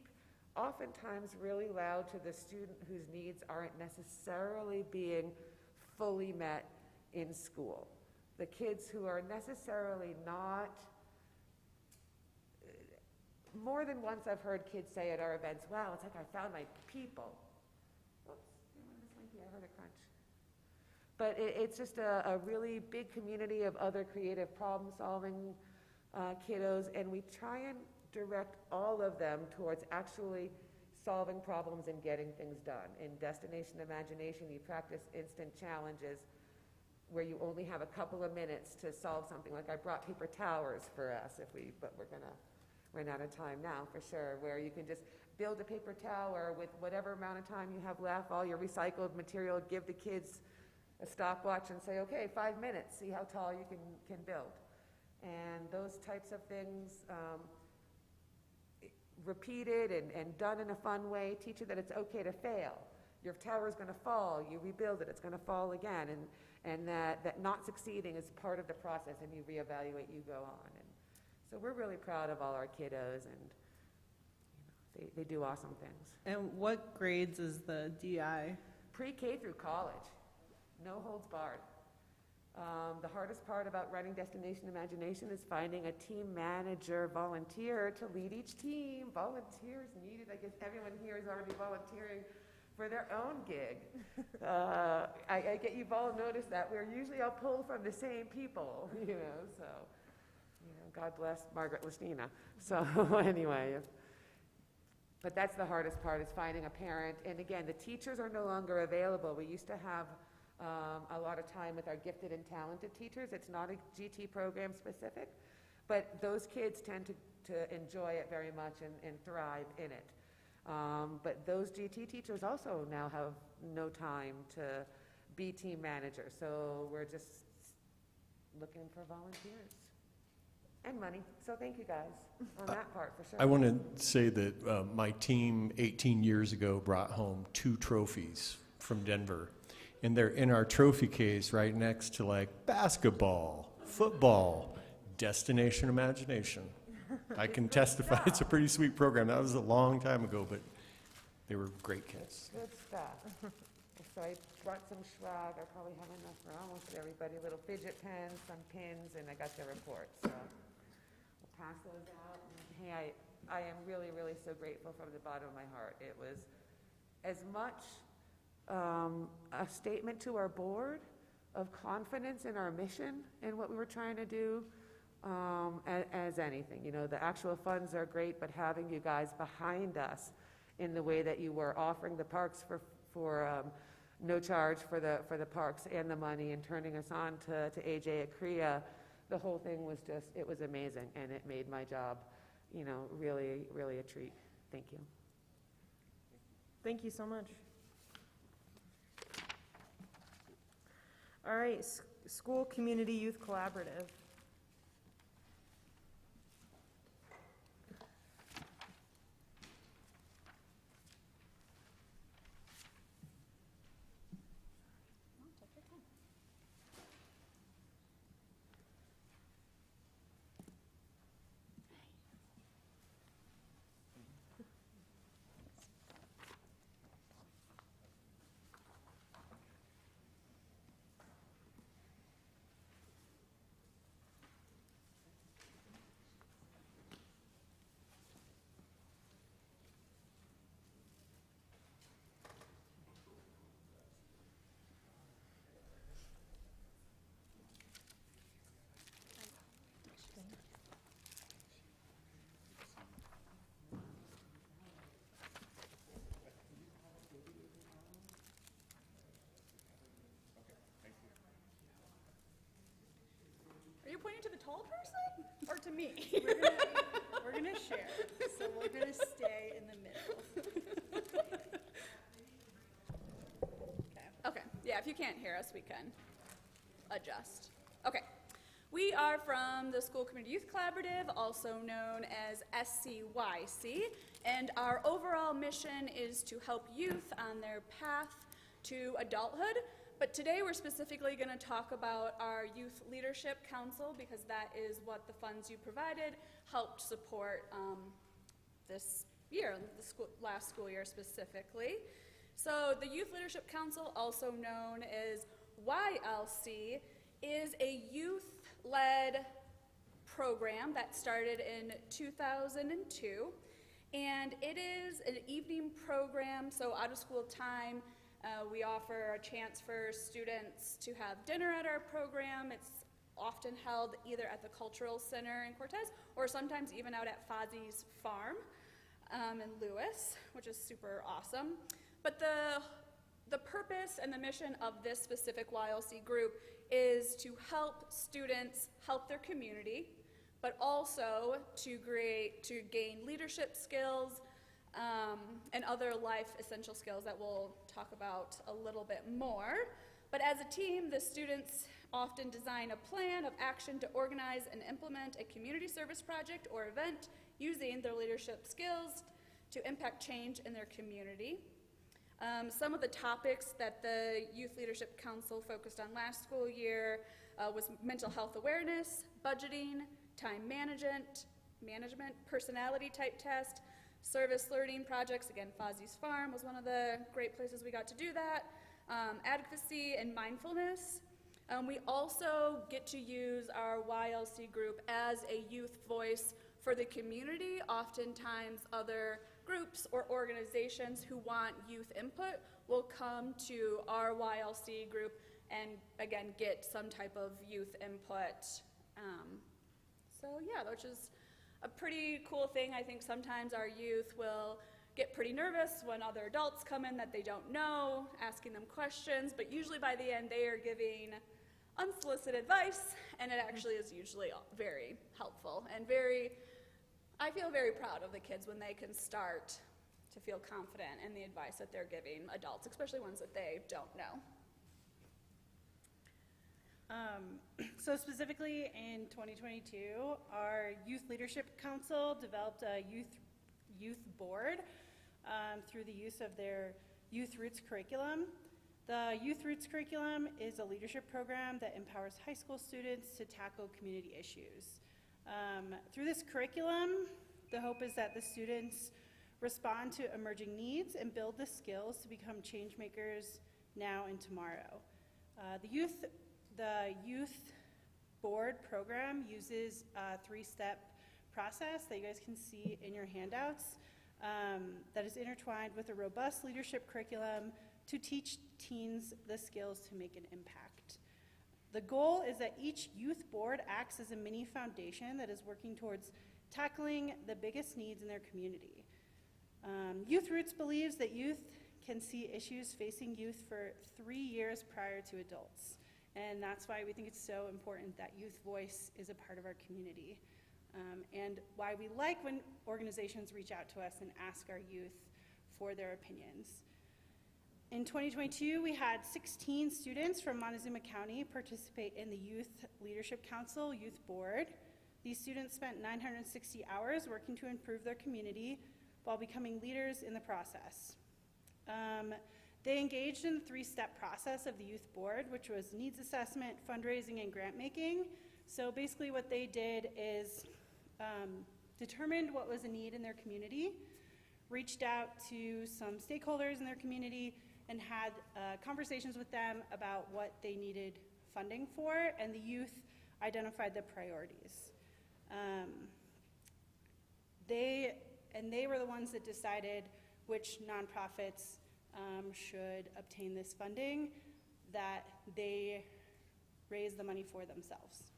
oftentimes really loud to the student whose needs aren't necessarily being fully met in school. The kids who are necessarily not, more than once I've heard kids say at our events, wow, it's like I found my people. Oops, I heard a crunch. But it's just a really big community of other creative problem-solving kiddos, and we try and direct all of them towards actually solving problems and getting things done. In Destination Imagination, you practice instant challenges where you only have a couple of minutes to solve something. Like I brought paper towers for us, but we're gonna run out of time now for sure, where you can just build a paper tower with whatever amount of time you have left, all your recycled material, give the kids a stopwatch and say, okay, 5 minutes, see how tall you can build. And those types of things, repeated and done in a fun way, teach you that it's okay to fail. Your tower is going to fall, you rebuild it, it's going to fall again, and that not succeeding is part of the process, and you reevaluate, you go on. And so we're really proud of all our kiddos, and They do awesome things. And what grades is the DI? Pre-K through college, no holds barred. The hardest part about running Destination Imagination is finding a team manager volunteer to lead each team. Volunteers needed. I guess everyone here is already volunteering for their own gig. I get you've all noticed that we're usually all pulled from the same people, so, God bless Margaret Listina. So anyway, but that's the hardest part, is finding a parent. And again, the teachers are no longer available. We used to have a lot of time with our gifted and talented teachers. It's not a GT program specific, but those kids tend to enjoy it very much and thrive in it. But those GT teachers also now have no time to be team managers. So we're just looking for volunteers and money. So thank you guys on that part for sure. I want to say that my team 18 years ago brought home 2 trophies from Denver. And they're in our trophy case right next to like basketball, football, Destination Imagination. I can testify it's a pretty sweet program. That was a long time ago, but they were great kids. Good stuff. So I brought some swag. I probably have enough for almost everybody. Little fidget pens, some pins, and I got the report. So I'll pass those out. And hey, I am really, really so grateful from the bottom of my heart. It was as much a statement to our board of confidence in our mission and what we were trying to do as anything. The actual funds are great, but having you guys behind us in the way that you were offering the parks for no charge for the parks and the money, and turning us on to AJ at CREA, the whole thing was it was amazing, and it made my job, really, really a treat. Thank you. Thank you so much. All right, School Community Youth Collaborative. Are you pointing to the tall person or to me? We're gonna share, so we're gonna stay in the middle. Okay, yeah, if you can't hear us, we can adjust. Okay, we are from the School Community Youth Collaborative, also known as SCYC, and our overall mission is to help youth on their path to adulthood. But today we're specifically going to talk about our Youth Leadership Council, because that is what the funds you provided helped support this year, last school year specifically. So the Youth Leadership Council, also known as YLC, is a youth-led program that started in 2002. And it is an evening program, so out of school time, we offer a chance for students to have dinner at our program. It's often held either at the Cultural Center in Cortez or sometimes even out at Fozzie's Farm in Lewis, which is super awesome. But the purpose and the mission of this specific YLC group is to help students help their community, but also to gain leadership skills, and other life essential skills that we'll talk about a little bit more. But as a team, the students often design a plan of action to organize and implement a community service project or event using their leadership skills to impact change in their community. Some of the topics that the Youth Leadership Council focused on last school year was mental health awareness, budgeting, time management, personality type test, Service learning projects, again, Fozzie's Farm was one of the great places we got to do that. Advocacy and mindfulness. We also get to use our YLC group as a youth voice for the community. Oftentimes other groups or organizations who want youth input will come to our YLC group and again get some type of youth input. So yeah, which is a pretty cool thing. I think sometimes our youth will get pretty nervous when other adults come in that they don't know, asking them questions, but usually by the end they are giving unsolicited advice, and it actually is usually very helpful and I feel very proud of the kids when they can start to feel confident in the advice that they're giving adults, especially ones that they don't know. So specifically in 2022, our Youth Leadership Council developed a youth board through the use of their Youth Roots curriculum. The Youth Roots curriculum is a leadership program that empowers high school students to tackle community issues. Through this curriculum, the hope is that the students respond to emerging needs and build the skills to become change makers now and tomorrow. The youth board program uses a 3-step process that you guys can see in your handouts that is intertwined with a robust leadership curriculum to teach teens the skills to make an impact. The goal is that each youth board acts as a mini foundation that is working towards tackling the biggest needs in their community. Youth Roots believes that youth can see issues facing youth for 3 years prior to adults. And that's why we think it's so important that youth voice is a part of our community. And why we like when organizations reach out to us and ask our youth for their opinions. In 2022, we had 16 students from Montezuma County participate in the Youth Leadership Council Youth Board. These students spent 960 hours working to improve their community while becoming leaders in the process. They engaged in the 3-step process of the youth board, which was needs assessment, fundraising, and grant making. So basically what they did is determined what was a need in their community, reached out to some stakeholders in their community, and had conversations with them about what they needed funding for, and the youth identified the priorities. They were the ones that decided which nonprofits should obtain this funding, that they raise the money for themselves.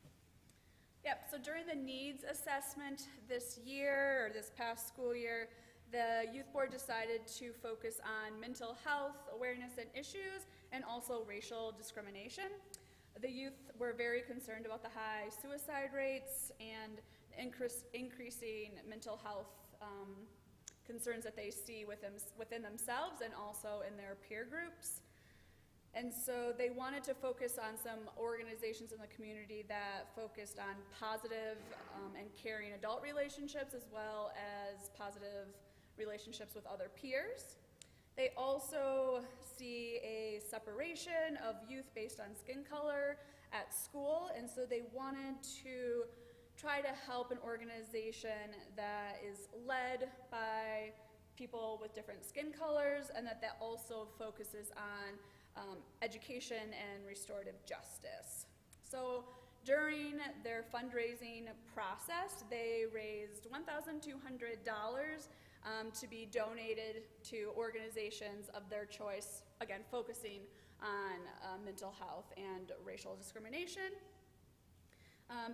Yep, so during the needs assessment this year, or this past school year, the youth board decided to focus on mental health awareness and issues, and also racial discrimination. The youth were very concerned about the high suicide rates and increasing mental health concerns that they see within themselves and also in their peer groups. And so they wanted to focus on some organizations in the community that focused on positive and caring adult relationships, as well as positive relationships with other peers. They also see a separation of youth based on skin color at school, and so they wanted to try to help an organization that is led by people with different skin colors, and that also focuses on education and restorative justice. So during their fundraising process, they raised $1,200 to be donated to organizations of their choice, again, focusing on mental health and racial discrimination.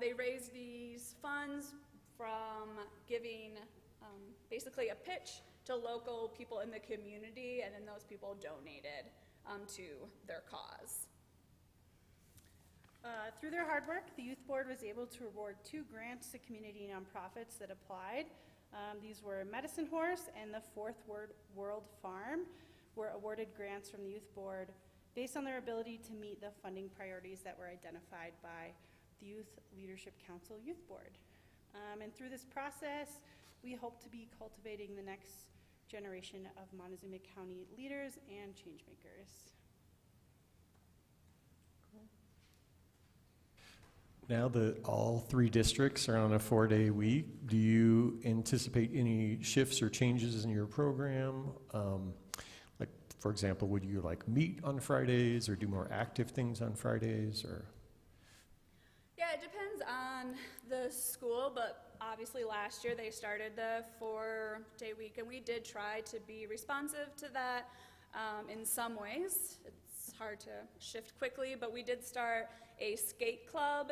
They raised these funds from giving basically a pitch to local people in the community, and then those people donated to their cause. Through their hard work, the youth board was able to award 2 grants to community nonprofits that applied. These were Medicine Horse and the Fourth World Farm were awarded grants from the youth board based on their ability to meet the funding priorities that were identified by the Youth Leadership Council Youth Board. And through this process, we hope to be cultivating the next generation of Montezuma County leaders and change makers. Now that all 3 districts are on a 4-day week, do you anticipate any shifts or changes in your program? Like, for example, would you like meet on Fridays or do more active things on Fridays, or? Yeah, it depends on the school, but obviously last year they started the 4-day week, and we did try to be responsive to that in some ways. It's hard to shift quickly, but we did start a skate club,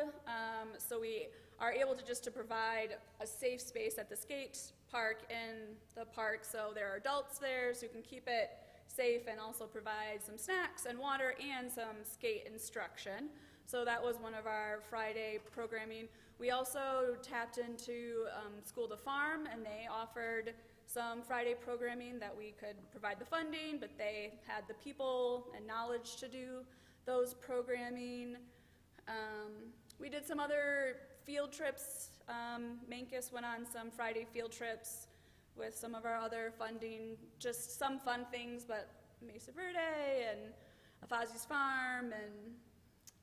so we are able to provide a safe space at the skate park in the park, so there are adults there, so you can keep it safe and also provide some snacks and water and some skate instruction. So that was one of our Friday programming. We also tapped into School to Farm, and they offered some Friday programming that we could provide the funding, but they had the people and knowledge to do those programming. We did some other field trips. Mancus went on some Friday field trips with some of our other funding, just some fun things, but Mesa Verde and Afazi's Farm and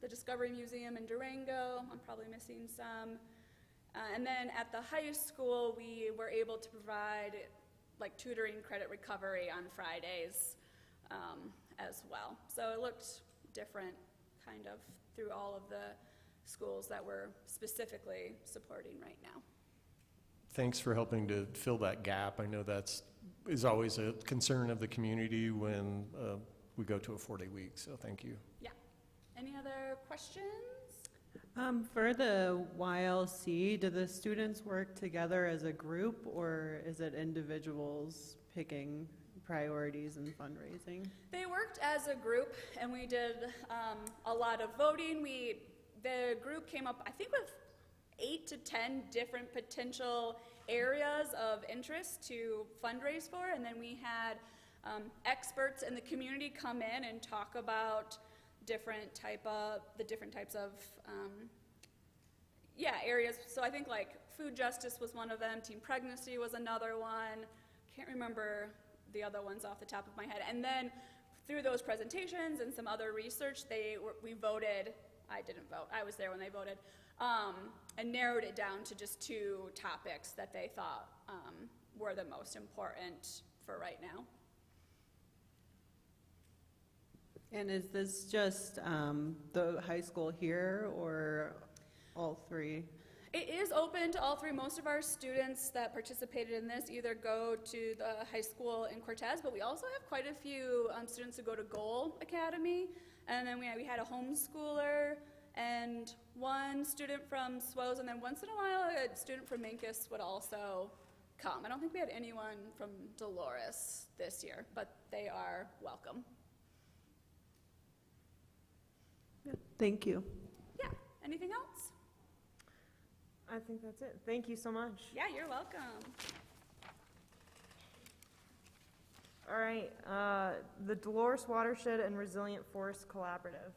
the Discovery Museum in Durango. I'm probably missing some. And then at the high school, we were able to provide like tutoring credit recovery on Fridays as well. So it looked different kind of through all of the schools that we're specifically supporting right now. Thanks for helping to fill that gap. I know that's is always a concern of the community when we go to a 4-day week, so thank you. Yeah. Any other questions? For the YLC, do the students work together as a group, or is it individuals picking priorities and fundraising? They worked as a group, and we did a lot of voting. The group came up, I think, with 8 to 10 different potential areas of interest to fundraise for, and then we had experts in the community come in and talk about the different types of areas. So I think like food justice was one of them, teen pregnancy was another one. Can't remember the other ones off the top of my head. And then through those presentations and some other research, we voted. I didn't vote. I was there when they voted, and narrowed it down to just 2 topics that they thought were the most important for right now. And is this just the high school here, or all 3? It is open to all 3. Most of our students that participated in this either go to the high school in Cortez, but we also have quite a few students who go to Goal Academy, and then we had a homeschooler and one student from SWOS, and then once in a while a student from Mancus would also come. I don't think we had anyone from Dolores this year, but they are welcome. Thank you. Yeah, anything else? I think that's it. Thank you so much. Yeah, you're welcome. All right, the Dolores Watershed and Resilient Forest Collaborative.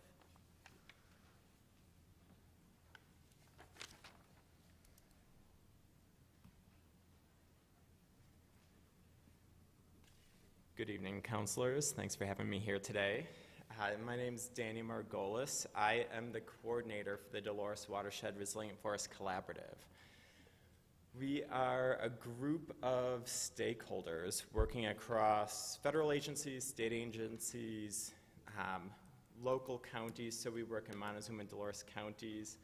Good evening, counselors. Thanks for having me here today. Hi, my name is Danny Margolis. I am the coordinator for the Dolores Watershed Resilient Forest Collaborative. We are a group of stakeholders working across federal agencies, state agencies, local counties, so we work in Montezuma and Dolores counties,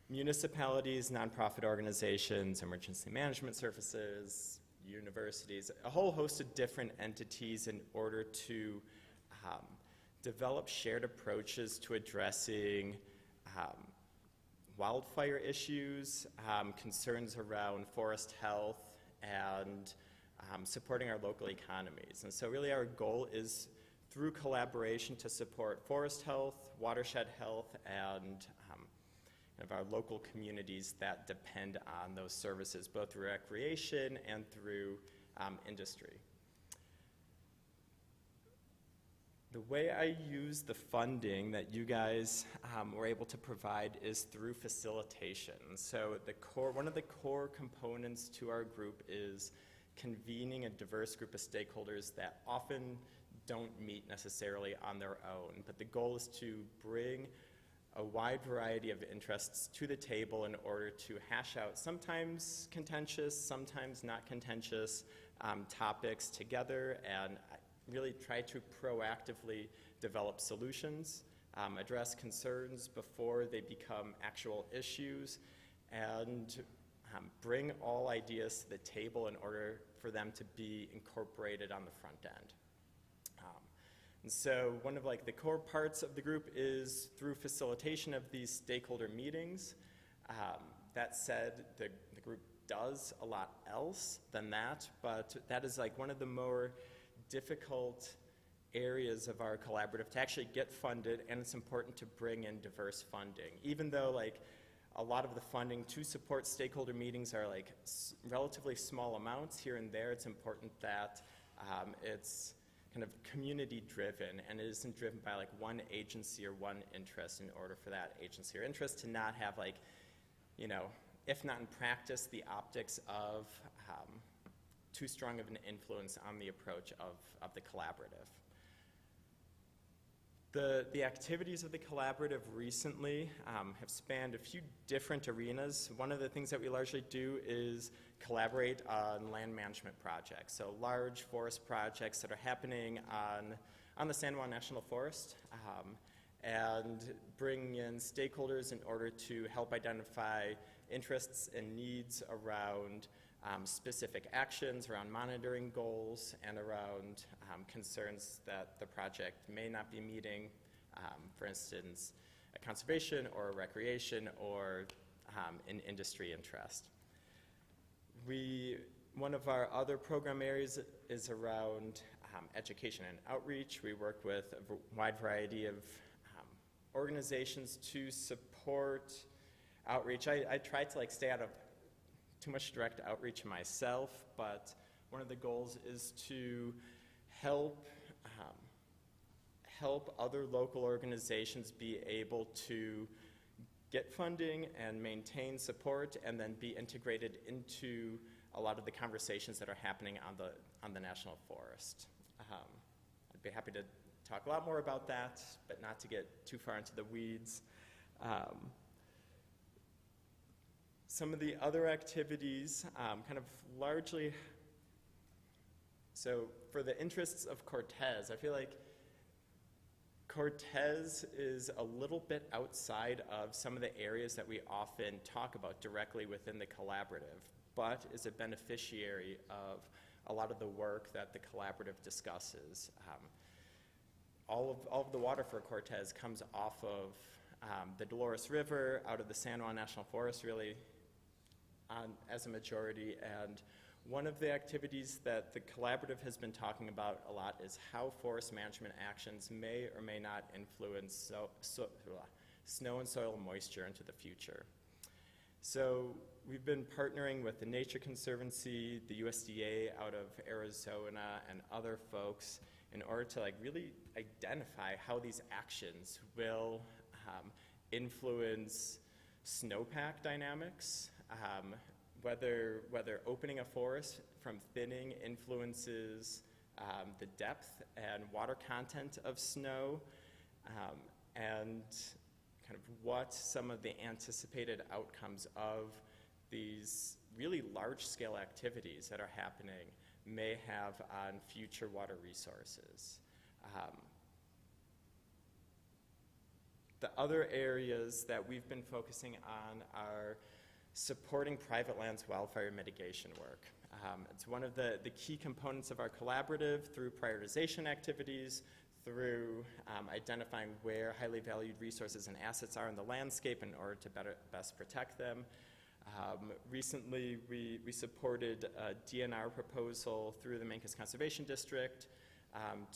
municipalities, nonprofit organizations, emergency management services, universities, a whole host of different entities in order to develop shared approaches to addressing wildfire issues, concerns around forest health, and supporting our local economies. And so really our goal is through collaboration to support forest health, watershed health, and of our local communities that depend on those services, both through recreation and through industry. The way I use the funding that you guys were able to provide is through facilitation. So one of the core components to our group is convening a diverse group of stakeholders that often don't meet necessarily on their own. But the goal is to bring a wide variety of interests to the table in order to hash out sometimes contentious, sometimes not contentious topics together and really try to proactively develop solutions, address concerns before they become actual issues, and bring all ideas to the table in order for them to be incorporated on the front end. And so one of the core parts of the group is through facilitation of these stakeholder meetings. That said, the group does a lot else than that, but that is one of the more difficult areas of our collaborative to actually get funded, and it's important to bring in diverse funding. Even though a lot of the funding to support stakeholder meetings are relatively small amounts here and there, it's important that it's kind of community driven and it isn't driven by one agency or one interest in order for that agency or interest to not have if not in practice, the optics of too strong of an influence on the approach of the collaborative. The activities of the collaborative recently have spanned a few different arenas. One of the things that we largely do is collaborate on land management projects, so large forest projects that are happening on the San Juan National Forest, and bring in stakeholders in order to help identify interests and needs around specific actions, around monitoring goals, and around concerns that the project may not be meeting, for instance, a conservation or a recreation or an industry interest. One of our other program areas is around education and outreach. We work with a wide variety of organizations to support outreach. I try to stay out of too much direct outreach myself, but one of the goals is to help other local organizations be able to get funding and maintain support and then be integrated into a lot of the conversations that are happening on the National Forest. I'd be happy to talk a lot more about that, but not to get too far into the weeds. Some of the other activities, kind of largely, so for the interests of Cortez, I feel like Cortez is a little bit outside of some of the areas that we often talk about directly within the collaborative, but is a beneficiary of a lot of the work that the collaborative discusses. All of the water for Cortez comes off of the Dolores River, out of the San Juan National Forest, really, as a majority. And one of the activities that the collaborative has been talking about a lot is how forest management actions may or may not influence snow and soil moisture into the future. So we've been partnering with the Nature Conservancy, the USDA out of Arizona, and other folks in order to really identify how these actions will influence snowpack dynamics, whether opening a forest from thinning influences the depth and water content of snow, and kind of what some of the anticipated outcomes of these really large-scale activities that are happening may have on future water resources. The other areas that we've been focusing on are supporting private lands wildfire mitigation work. It's one of the key components of our collaborative through prioritization activities, through identifying where highly valued resources and assets are in the landscape in order to best protect them. Recently, we supported a DNR proposal through the Mancos Conservation District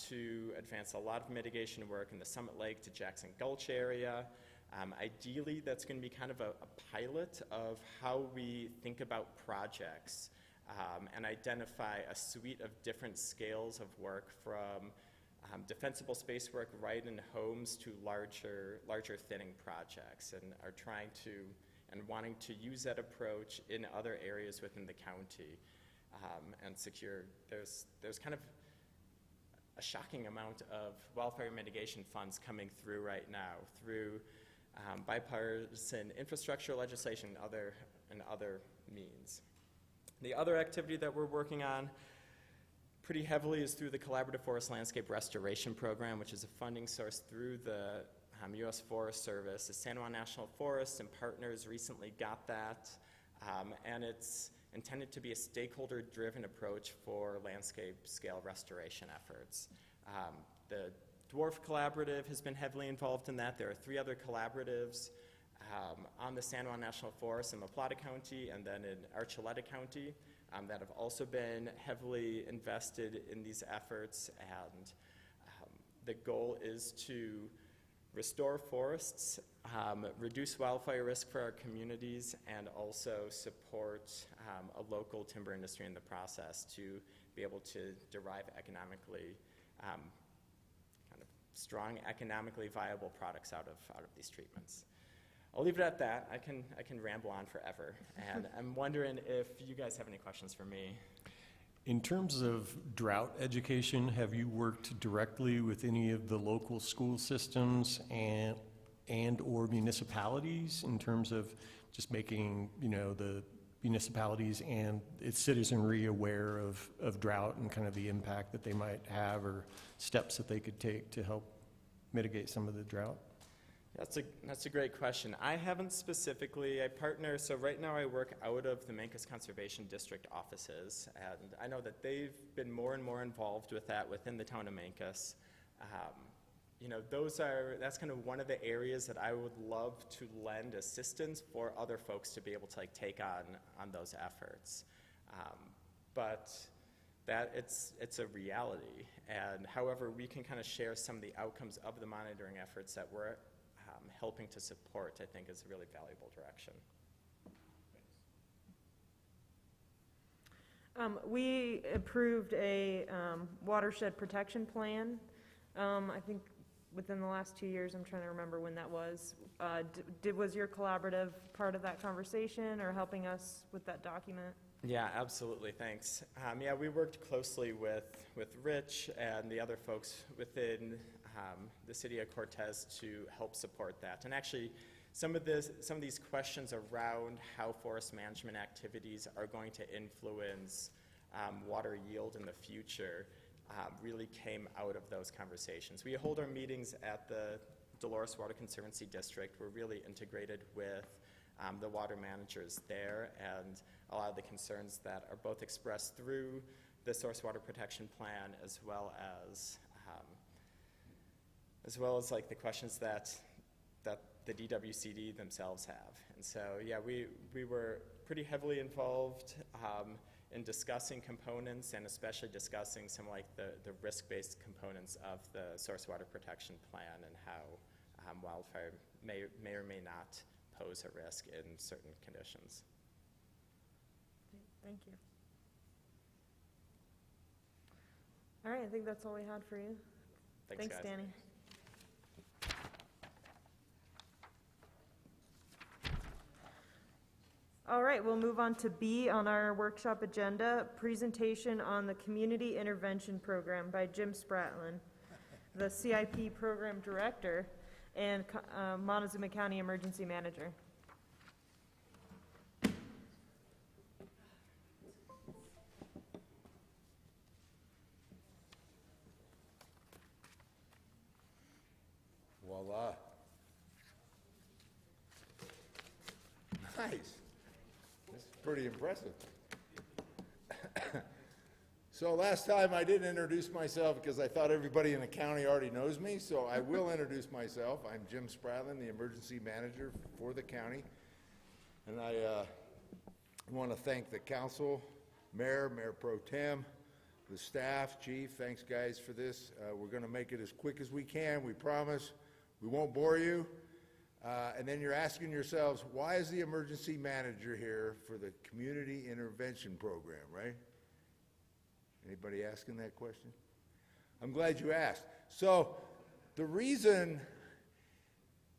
to advance a lot of mitigation work in the Summit Lake to Jackson Gulch area. Ideally, that's going to be kind of a pilot of how we think about projects and identify a suite of different scales of work, from defensible space work right in homes to larger thinning projects, and are trying to and wanting to use that approach in other areas within the county and secure. There's kind of a shocking amount of wildfire mitigation funds coming through right now through bipartisan infrastructure legislation, and other means. The other activity that we're working on pretty heavily is through the Collaborative Forest Landscape Restoration Program, which is a funding source through the U.S. Forest Service. The San Juan National Forest and partners recently got that, and it's intended to be a stakeholder-driven approach for landscape-scale restoration efforts. The Dwarf Collaborative has been heavily involved in that. There are 3 other collaboratives on the San Juan National Forest in La Plata County and then in Archuleta County that have also been heavily invested in these efforts. And the goal is to restore forests, reduce wildfire risk for our communities, and also support a local timber industry in the process to be able to derive economically strong, economically viable products out of these treatments. I'll leave it at that. I can ramble on forever, and I'm wondering if you guys have any questions for me. In terms of drought education, have you worked directly with any of the local school systems and or municipalities in terms of just making, the municipalities and its citizenry aware of drought and kind of the impact that they might have or steps that they could take to help mitigate some of the drought? That's a great question. I haven't specifically. I partner, so right now I work out of the Mancos Conservation District offices, and I know that they've been more and more involved with that within the town of Mancos. That's kind of one of the areas that I would love to lend assistance for other folks to be able to take on those efforts. But that it's a reality, and however we can kind of share some of the outcomes of the monitoring efforts that we're helping to support, I think is a really valuable direction. We approved a watershed protection plan, I think within the last 2 years. I'm trying to remember when that was. Was your collaborative part of that conversation or helping us with that document? Yeah, absolutely, thanks. We worked closely with Rich and the other folks within the city of Cortez to help support that. And actually, some of these questions around how forest management activities are going to influence water yield in the future really came out of those conversations. We hold our meetings at the Dolores Water Conservancy District. We're really integrated with the water managers there, and a lot of the concerns that are both expressed through the Source Water Protection Plan as well as like the questions that the DWCD themselves have. And so, yeah, we were pretty heavily involved in discussing components and especially discussing some like the risk-based components of the Source Water Protection Plan and how wildfire may or may not pose a risk in certain conditions. Thank you. All right, I think that's all we had for you. Thanks, guys. Danny. All right, we'll move on to B on our workshop agenda, presentation on the Community Intervention Program by Jim Spratlin, the CIP Program Director and Montezuma County Emergency Manager. Voila. Nice. That's pretty impressive. So last time I didn't introduce myself because I thought everybody in the county already knows me, so I will introduce myself. I'm Jim Spratlin, the Emergency Manager for the county. And I want to thank the council, Mayor Pro Tem, the staff, Chief. Thanks, guys, for this. We're going to make it as quick as we can, we promise. We won't bore you. And then you're asking yourselves, why is the emergency manager here for the community intervention program, right? Anybody asking that question? I'm glad you asked. So the reason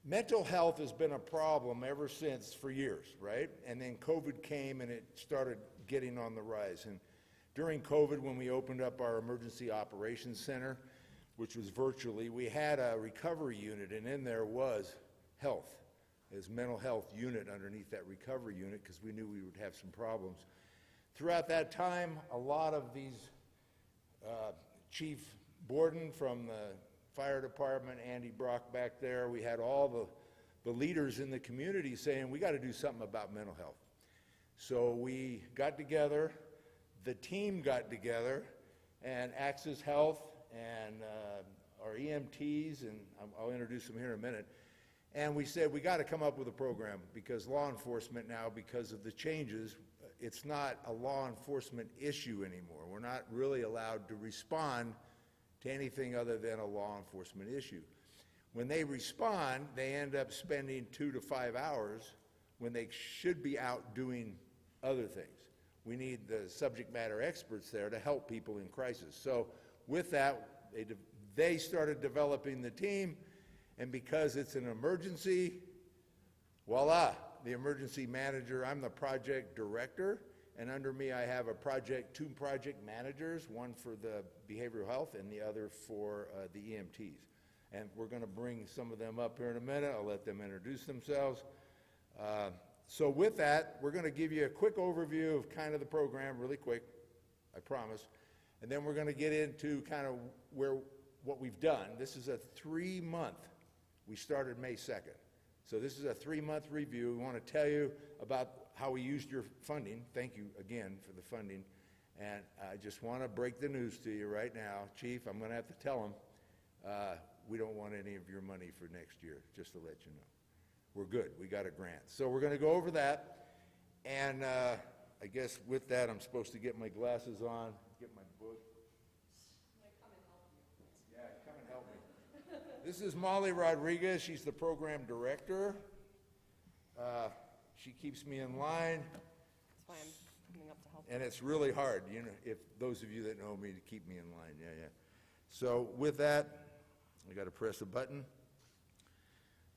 mental health has been a problem ever since for years, right? And then COVID came and it started getting on the rise. And during COVID, when we opened up our emergency operations center, which was virtually, we had a recovery unit, and in there was health. as mental health unit underneath that recovery unit because we knew we would have some problems. Throughout that time, a lot of these, Chief Borden from the fire department, Andy Brock back there, we had all the leaders in the community saying, we got to do something about mental health. So we got together, the team got together, and Access Health and our EMTs, and I'll introduce them here in a minute, and we said we got to come up with a program because law enforcement now, because of the changes, it's not a law enforcement issue anymore. We're not really allowed to respond to anything other than a law enforcement issue. When they respond, they end up spending 2 to 5 hours when they should be out doing other things. We need the subject matter experts there to help people in crisis. So with that, they started developing the team, and because it's an emergency, voila, the emergency manager, I'm the project director, and under me I have two project managers, one for the behavioral health and the other for the EMTs. And we're going to bring some of them up here in a minute. I'll let them introduce themselves. So with that, we're going to give you a quick overview of kind of the program, really quick, I promise. And then we're going to get into kind of what we've done. This is a 3-month. We started May 2nd. So this is a 3-month review. We want to tell you about how we used your funding. Thank you again for the funding. And I just want to break the news to you right now. Chief, I'm going to have to tell them, we don't want any of your money for next year, just to let you know. We're good. We got a grant. So we're going to go over that. And I guess with that, I'm supposed to get my glasses on, get my book. Yeah, come and help me. This is Molly Rodriguez. She's the program director. She keeps me in line. That's why I'm coming up to help. And it's really hard, you know, if those of you that know me, to keep me in line. Yeah. So with that, I got to press a button.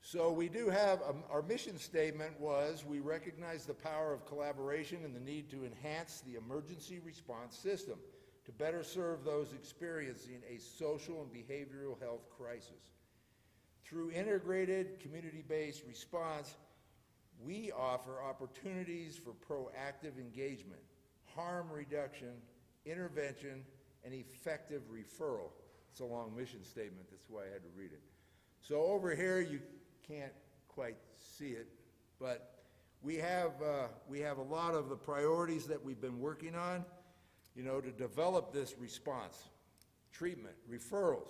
So we do have, our mission statement was, we recognize the power of collaboration and the need to enhance the emergency response system to better serve those experiencing a social and behavioral health crisis. Through integrated, community-based response, we offer opportunities for proactive engagement, harm reduction, intervention, and effective referral. It's a long mission statement, that's why I had to read it. So over here, you can't quite see it, but we have a lot of the priorities that we've been working on, you know, to develop this response, treatment, referrals,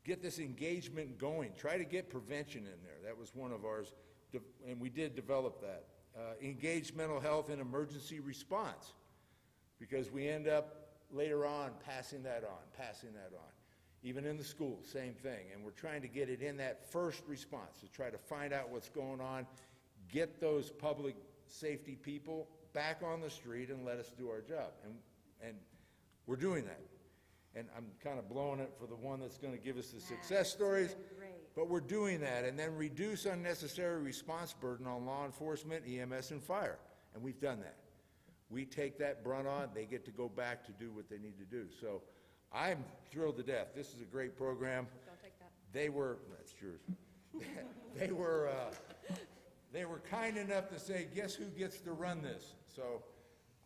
get this engagement going, try to get prevention in there. That was one of ours, and we did develop that. Engage mental health in emergency response, because we end up later on passing that on. Even in the schools, same thing. And we're trying to get it in that first response to try to find out what's going on, get those public safety people back on the street and let us do our job. And we're doing that. And I'm kind of blowing it for the one that's going to give us the success stories. But we're doing that. And then reduce unnecessary response burden on law enforcement, EMS, and fire. And we've done that. We take that brunt on. They get to go back to do what they need to do. So I'm thrilled to death. This is a great program. Don't take that. That's yours. They were kind enough to say, guess who gets to run this? So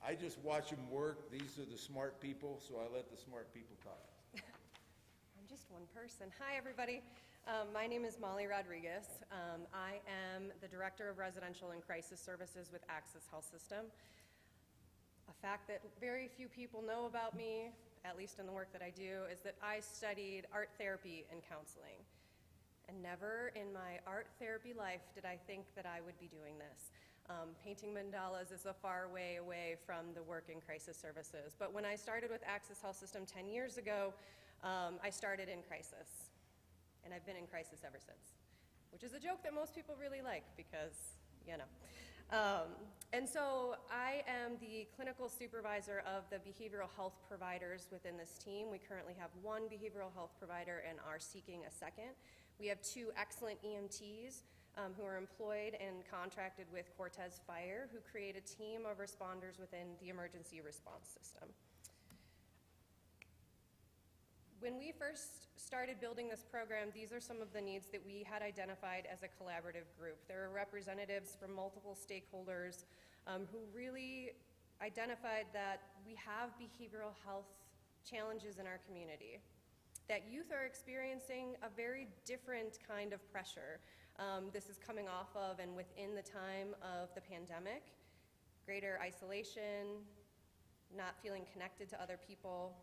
I just watch them work. These are the smart people, so I let the smart people talk. I'm just one person. Hi, everybody. My name is Molly Rodriguez. I am the Director of Residential and Crisis Services with Access Health System. A fact that very few people know about me, at least in the work that I do, is that I studied art therapy and counseling. And never in my art therapy life did I think that I would be doing this. Painting mandalas is a far way away from the work in crisis services. But when I started with Access Health System 10 years ago, I started in crisis. And I've been in crisis ever since, which is a joke that most people really like because, you know. And so I am the clinical supervisor of the behavioral health providers within this team. We currently have one behavioral health provider and are seeking a second. We have 2 excellent EMTs who are employed and contracted with Cortez Fire, who create a team of responders within the emergency response system. When we first started building this program, these are some of the needs that we had identified as a collaborative group. There are representatives from multiple stakeholders who really identified that we have behavioral health challenges in our community, that youth are experiencing a very different kind of pressure. This is coming off of and within the time of the pandemic, greater isolation, not feeling connected to other people,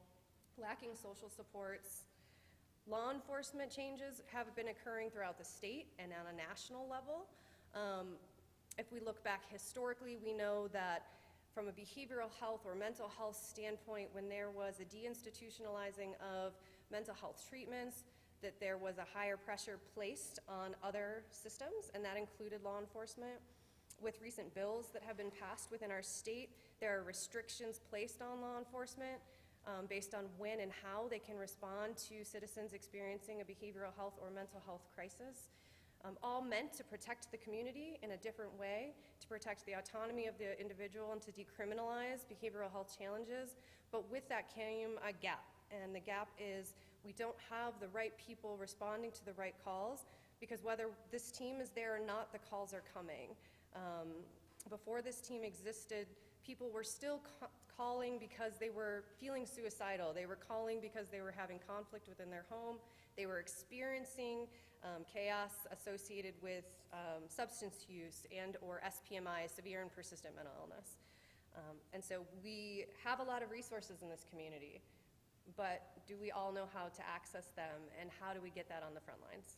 lacking social supports. Law enforcement changes have been occurring throughout the state and on a national level. If we look back historically, we know that from a behavioral health or mental health standpoint, when there was a deinstitutionalizing of mental health treatments, that there was a higher pressure placed on other systems, and that included law enforcement. With recent bills that have been passed within our state, there are restrictions placed on law enforcement based on when and how they can respond to citizens experiencing a behavioral health or mental health crisis, all meant to protect the community in a different way, to protect the autonomy of the individual and to decriminalize behavioral health challenges. But with that came a gap, and the gap is we don't have the right people responding to the right calls, because whether this team is there or not, the calls are coming. Before this team existed, people were still calling because they were feeling suicidal. They were calling because they were having conflict within their home. They were experiencing chaos associated with substance use and or SPMI, severe and persistent mental illness. And so we have a lot of resources in this community, but do we all know how to access them, and how do we get that on the front lines?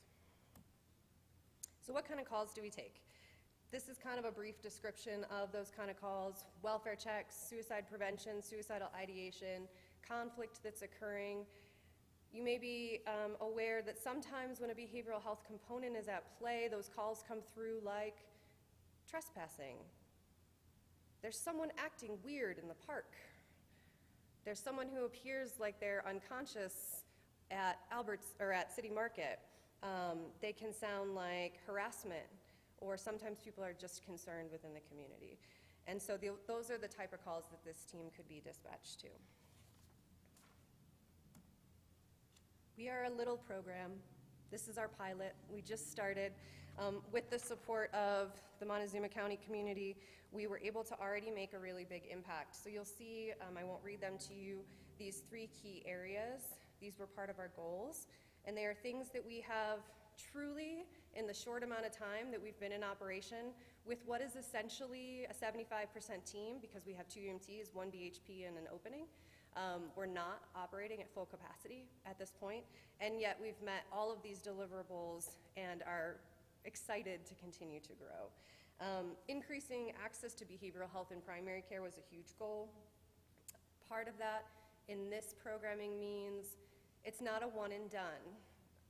So what kind of calls do we take? This is kind of a brief description of those kind of calls: welfare checks, suicide prevention, suicidal ideation, conflict that's occurring. You may be aware that sometimes when a behavioral health component is at play, those calls come through like trespassing. There's someone acting weird in the park. There's someone who appears like they're unconscious at Albert's or at City Market. They can sound like harassment, or sometimes people are just concerned within the community. And so those are the type of calls that this team could be dispatched to. We are a little program. This is our pilot. We just started. With the support of the Montezuma County community, we were able to already make a really big impact. So you'll see, I won't read them to you, these 3 key areas. These were part of our goals. And they are things that we have truly, in the short amount of time that we've been in operation, with what is essentially a 75% team, because we have 2 EMTs, 1 BHP, and an opening. We're not operating at full capacity at this point, and yet we've met all of these deliverables and are excited to continue to grow. Increasing access to behavioral health in primary care was a huge goal. Part of that in this programming means it's not a one and done.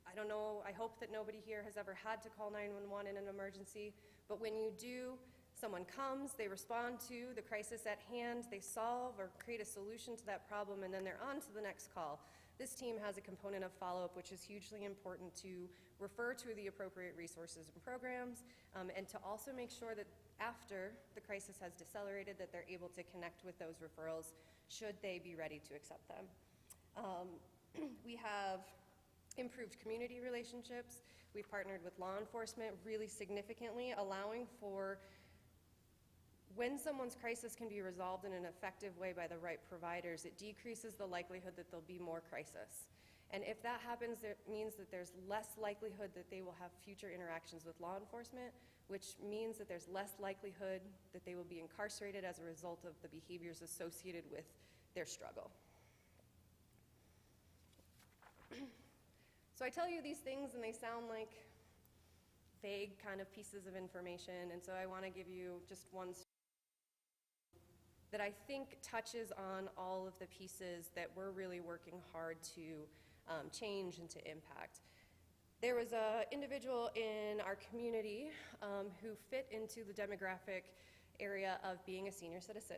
I don't know, I hope that nobody here has ever had to call 911 in an emergency, but when you do, someone comes, they respond to the crisis at hand, they solve or create a solution to that problem, and then they're on to the next call. This team has a component of follow-up, which is hugely important to refer to the appropriate resources and programs, and to also make sure that after the crisis has decelerated, that they're able to connect with those referrals should they be ready to accept them. We have improved community relationships. We've partnered with law enforcement really significantly, allowing for when someone's crisis can be resolved in an effective way by the right providers, it decreases the likelihood that there'll be more crisis. And if that happens, it means that there's less likelihood that they will have future interactions with law enforcement, which means that there's less likelihood that they will be incarcerated as a result of the behaviors associated with their struggle. So I tell you these things and they sound like vague kind of pieces of information, and so I want to give you just one that I think touches on all of the pieces that we're really working hard to change and to impact. There was an individual in our community who fit into the demographic area of being a senior citizen.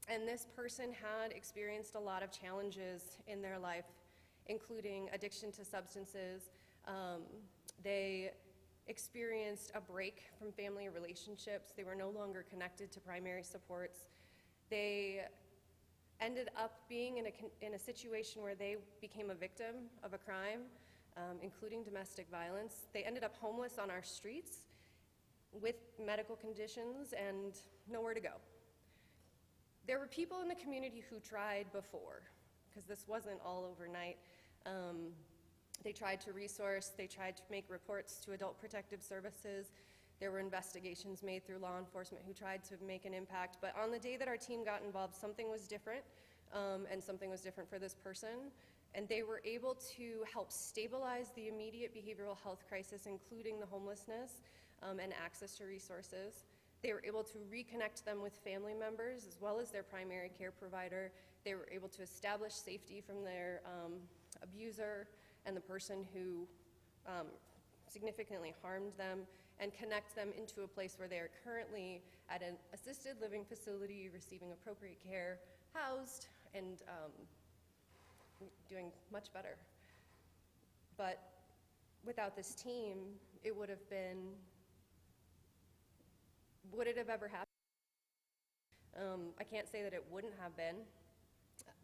And this person had experienced a lot of challenges in their life, including addiction to substances. They experienced a break from family relationships. They were no longer connected to primary supports. They ended up being in a situation where they became a victim of a crime, including domestic violence. They ended up homeless on our streets with medical conditions and nowhere to go. There were people in the community who tried before, because this wasn't all overnight. They tried to resource, they tried to make reports to Adult Protective Services. There were investigations made through law enforcement who tried to make an impact, but on the day that our team got involved, something was different, and something was different for this person, and they were able to help stabilize the immediate behavioral health crisis, including the homelessness and access to resources. They were able to reconnect them with family members as well as their primary care provider. They were able to establish safety from their abuser and the person who significantly harmed them, and connect them into a place where they are currently at an assisted living facility, receiving appropriate care, housed, and doing much better. But without this team, it would have been, would it have ever happened? I can't say that it wouldn't have been,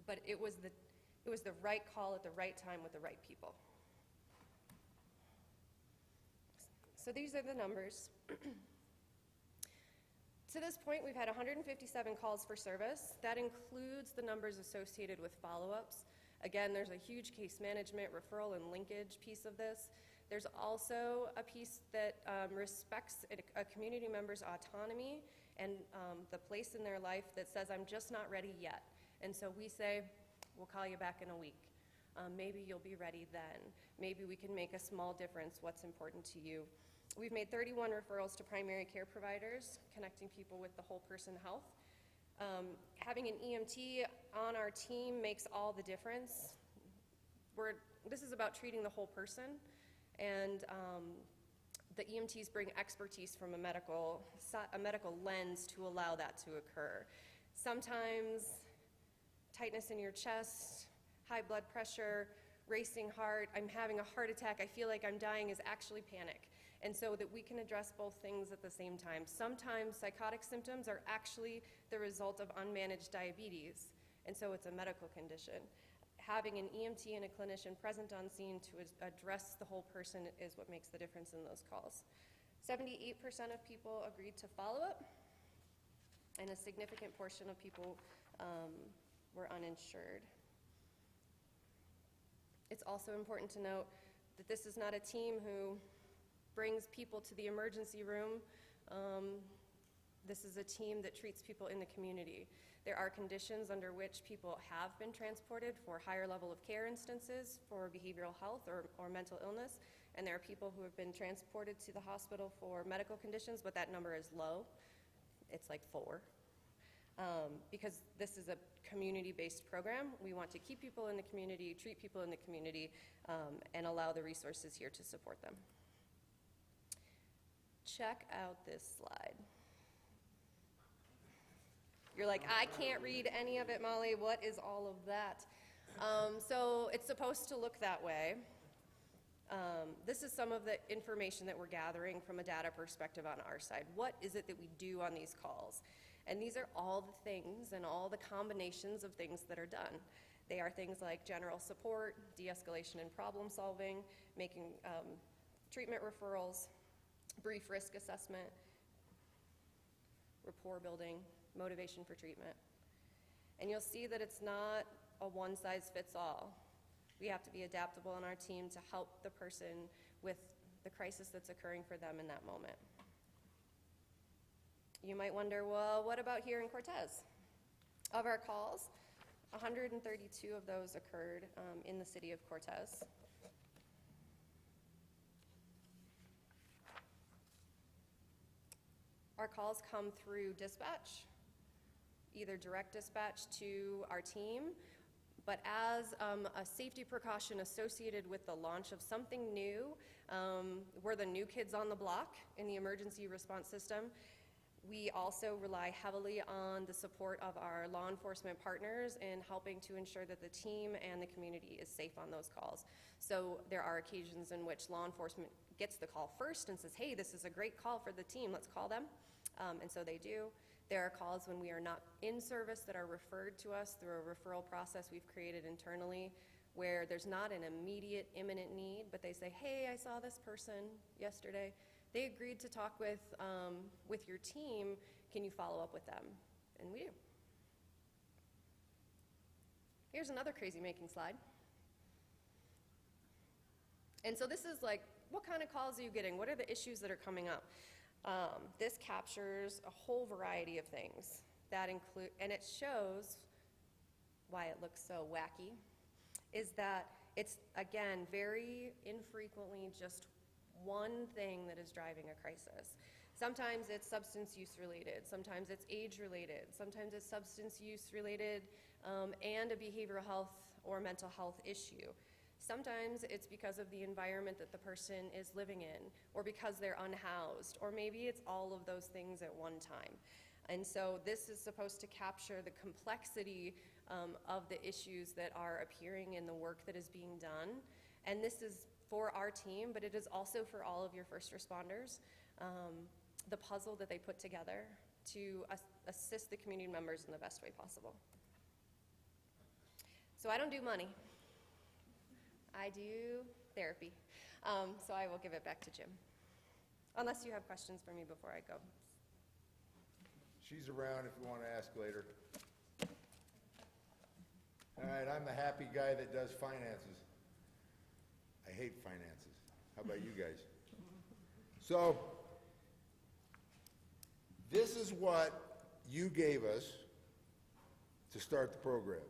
but it was the right call at the right time with the right people. So these are the numbers. To this point, we've had 157 calls for service. That includes the numbers associated with follow-ups. Again, there's a huge case management, referral, and linkage piece of this. There's also a piece that respects a community member's autonomy and the place in their life that says, I'm just not ready yet. And so we say, we'll call you back in a week. Maybe you'll be ready then. Maybe we can make a small difference. What's important to you? We've made 31 referrals to primary care providers, connecting people with the whole person health. Having an EMT on our team makes all the difference. This is about treating the whole person, and the EMTs bring expertise from a medical lens to allow that to occur. Sometimes tightness in your chest, high blood pressure, racing heart, I'm having a heart attack, I feel like I'm dying, is actually panic. And so that we can address both things at the same time. Sometimes psychotic symptoms are actually the result of unmanaged diabetes, and so it's a medical condition. Having an EMT and a clinician present on scene to address the whole person is what makes the difference in those calls. 78% of people agreed to follow up, and a significant portion of people were uninsured. It's also important to note that this is not a team who brings people to the emergency room. This is a team that treats people in the community. There are conditions under which people have been transported for higher level of care instances for behavioral health or mental illness, and there are people who have been transported to the hospital for medical conditions, but that number is low. It's like 4. Because this is a community-based program. We want to keep people in the community, treat people in the community, and allow the resources here to support them. Check out this slide. You're like, I can't read any of it, Molly. What is all of that? So it's supposed to look that way. This is some of the information that we're gathering from a data perspective on our side. What is it that we do on these calls? And these are all the things and all the combinations of things that are done. They are things like general support, de-escalation and problem solving, making treatment referrals, brief risk assessment, rapport building, motivation for treatment. And you'll see that it's not a one-size-fits-all. We have to be adaptable in our team to help the person with the crisis that's occurring for them in that moment. You might wonder, well, what about here in Cortez? Of our calls, 132 of those occurred in the city of Cortez. Our calls come through dispatch, either direct dispatch to our team, but as a safety precaution associated with the launch of something new, we're the new kids on the block in the emergency response system. We also rely heavily on the support of our law enforcement partners in helping to ensure that the team and the community is safe on those calls. So there are occasions in which law enforcement gets the call first and says, hey, this is a great call for the team, let's call them. And so they do. There are calls when we are not in service that are referred to us through a referral process we've created internally, where there's not an immediate, imminent need, but they say, hey, I saw this person yesterday. They agreed to talk with your team. Can you follow up with them? And we do. Here's another crazy making slide. And so this is like, what kind of calls are you getting? What are the issues that are coming up? This captures a whole variety of things that include, and it shows why it looks so wacky, is that it's, again, very infrequently just one thing that is driving a crisis. Sometimes it's substance use related, sometimes it's age related, sometimes it's substance use related and a behavioral health or mental health issue. Sometimes it's because of the environment that the person is living in, or because they're unhoused, or maybe it's all of those things at one time. And so this is supposed to capture the complexity of the issues that are appearing in the work that is being done. And this is for our team, but it is also for all of your first responders, the puzzle that they put together to assist the community members in the best way possible. So I don't do money. I do therapy. So I will give it back to Jim. Unless you have questions for me before I go. She's around if you want to ask later. All right, I'm the happy guy that does finances. I hate finances. How about you guys? So, this is what you gave us to start the program.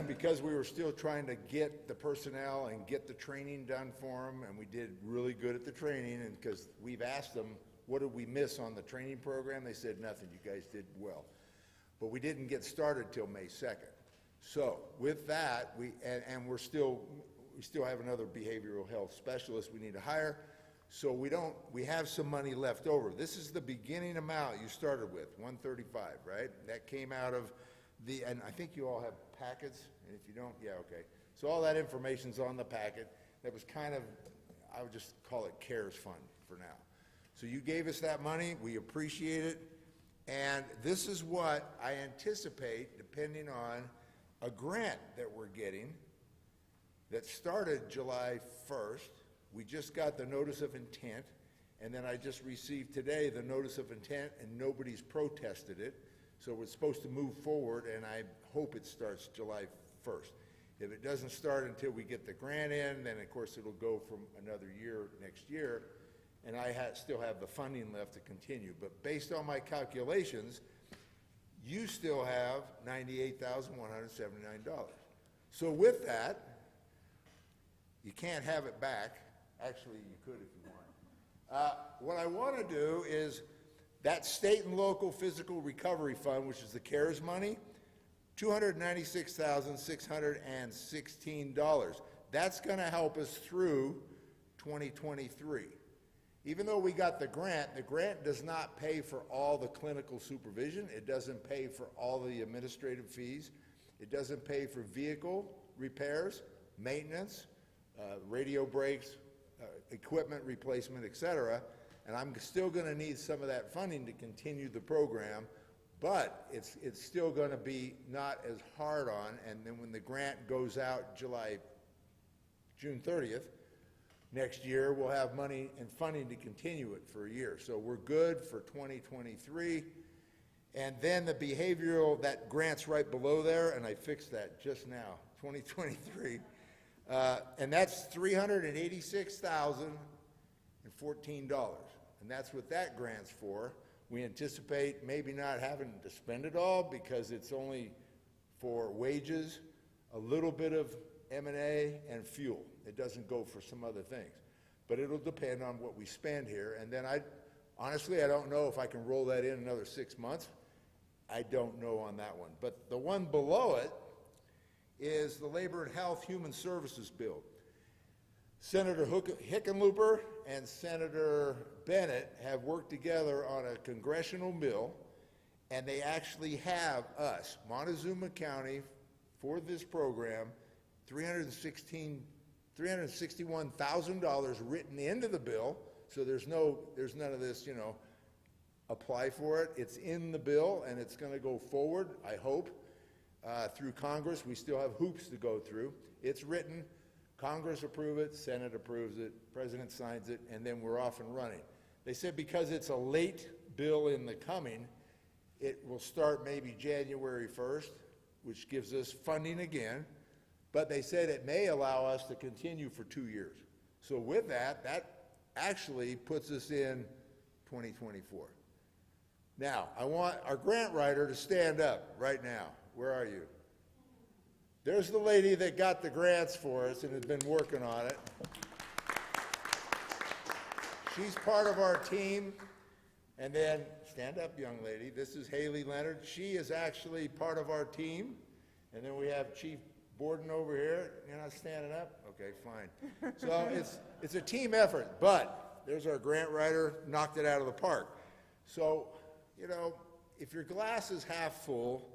Because we were still trying to get the personnel and get the training done for them, and we did really good at the training, and because we've asked them, what did we miss on the training program? They said, nothing, you guys did well. But we didn't get started till May 2nd. So with that, we still have another behavioral health specialist we need to hire. So we have some money left over. This is the beginning amount you started with, $135, right? That came out of and I think you all have packets, and if you don't, yeah, okay. So all that information's on the packet. That was kind of, I would just call it CARES Fund for now. So you gave us that money, we appreciate it, and this is what I anticipate, depending on a grant that we're getting that started July 1st. We just got the notice of intent, and then I just received today the notice of intent, and nobody's protested it. So we're supposed to move forward, and I hope it starts July 1st. If it doesn't start until we get the grant in, then of course it'll go from another year next year, and I still have the funding left to continue. But based on my calculations, you still have $98,179. So with that, you can't have it back. Actually, you could if you want. What I want to do is that state and local physical recovery fund, which is the CARES money, $296,616. That's going to help us through 2023. Even though we got the grant does not pay for all the clinical supervision. It doesn't pay for all the administrative fees. It doesn't pay for vehicle repairs, maintenance, radio breaks, equipment replacement, etc. And I'm still going to need some of that funding to continue the program, but it's still going to be not as hard on. And then when the grant goes out June 30th, next year, we'll have money and funding to continue it for a year. So we're good for 2023. And then the behavioral, that grant's right below there, and I fixed that just now, 2023. And that's $386,014. And that's what that grant's for. We anticipate maybe not having to spend it all because it's only for wages, a little bit of M&A, and fuel. It doesn't go for some other things. But it'll depend on what we spend here. And then honestly, I don't know if I can roll that in another 6 months. I don't know on that one. But the one below it is the Labor and Health Human Services Bill. Senator Hickenlooper and Senator Bennett have worked together on a congressional bill, and they actually have us, Montezuma County, for this program, $361,000 written into the bill, so there's none of this, apply for it. It's in the bill, and it's going to go forward, I hope, through Congress. We still have hoops to go through. It's written, Congress approves it, Senate approves it, President signs it, and then we're off and running. They said because it's a late bill in the coming, it will start maybe January 1st, which gives us funding again, but they said it may allow us to continue for 2 years. So with that, that actually puts us in 2024. Now, I want our grant writer to stand up right now. Where are you? There's the lady that got the grants for us and has been working on it. She's part of our team. And then, stand up, young lady. This is Haley Leonard. She is actually part of our team. And then we have Chief Borden over here. You're not standing up? Okay, fine. So it's a team effort, but there's our grant writer, knocked it out of the park. So, you know, if your glass is half full,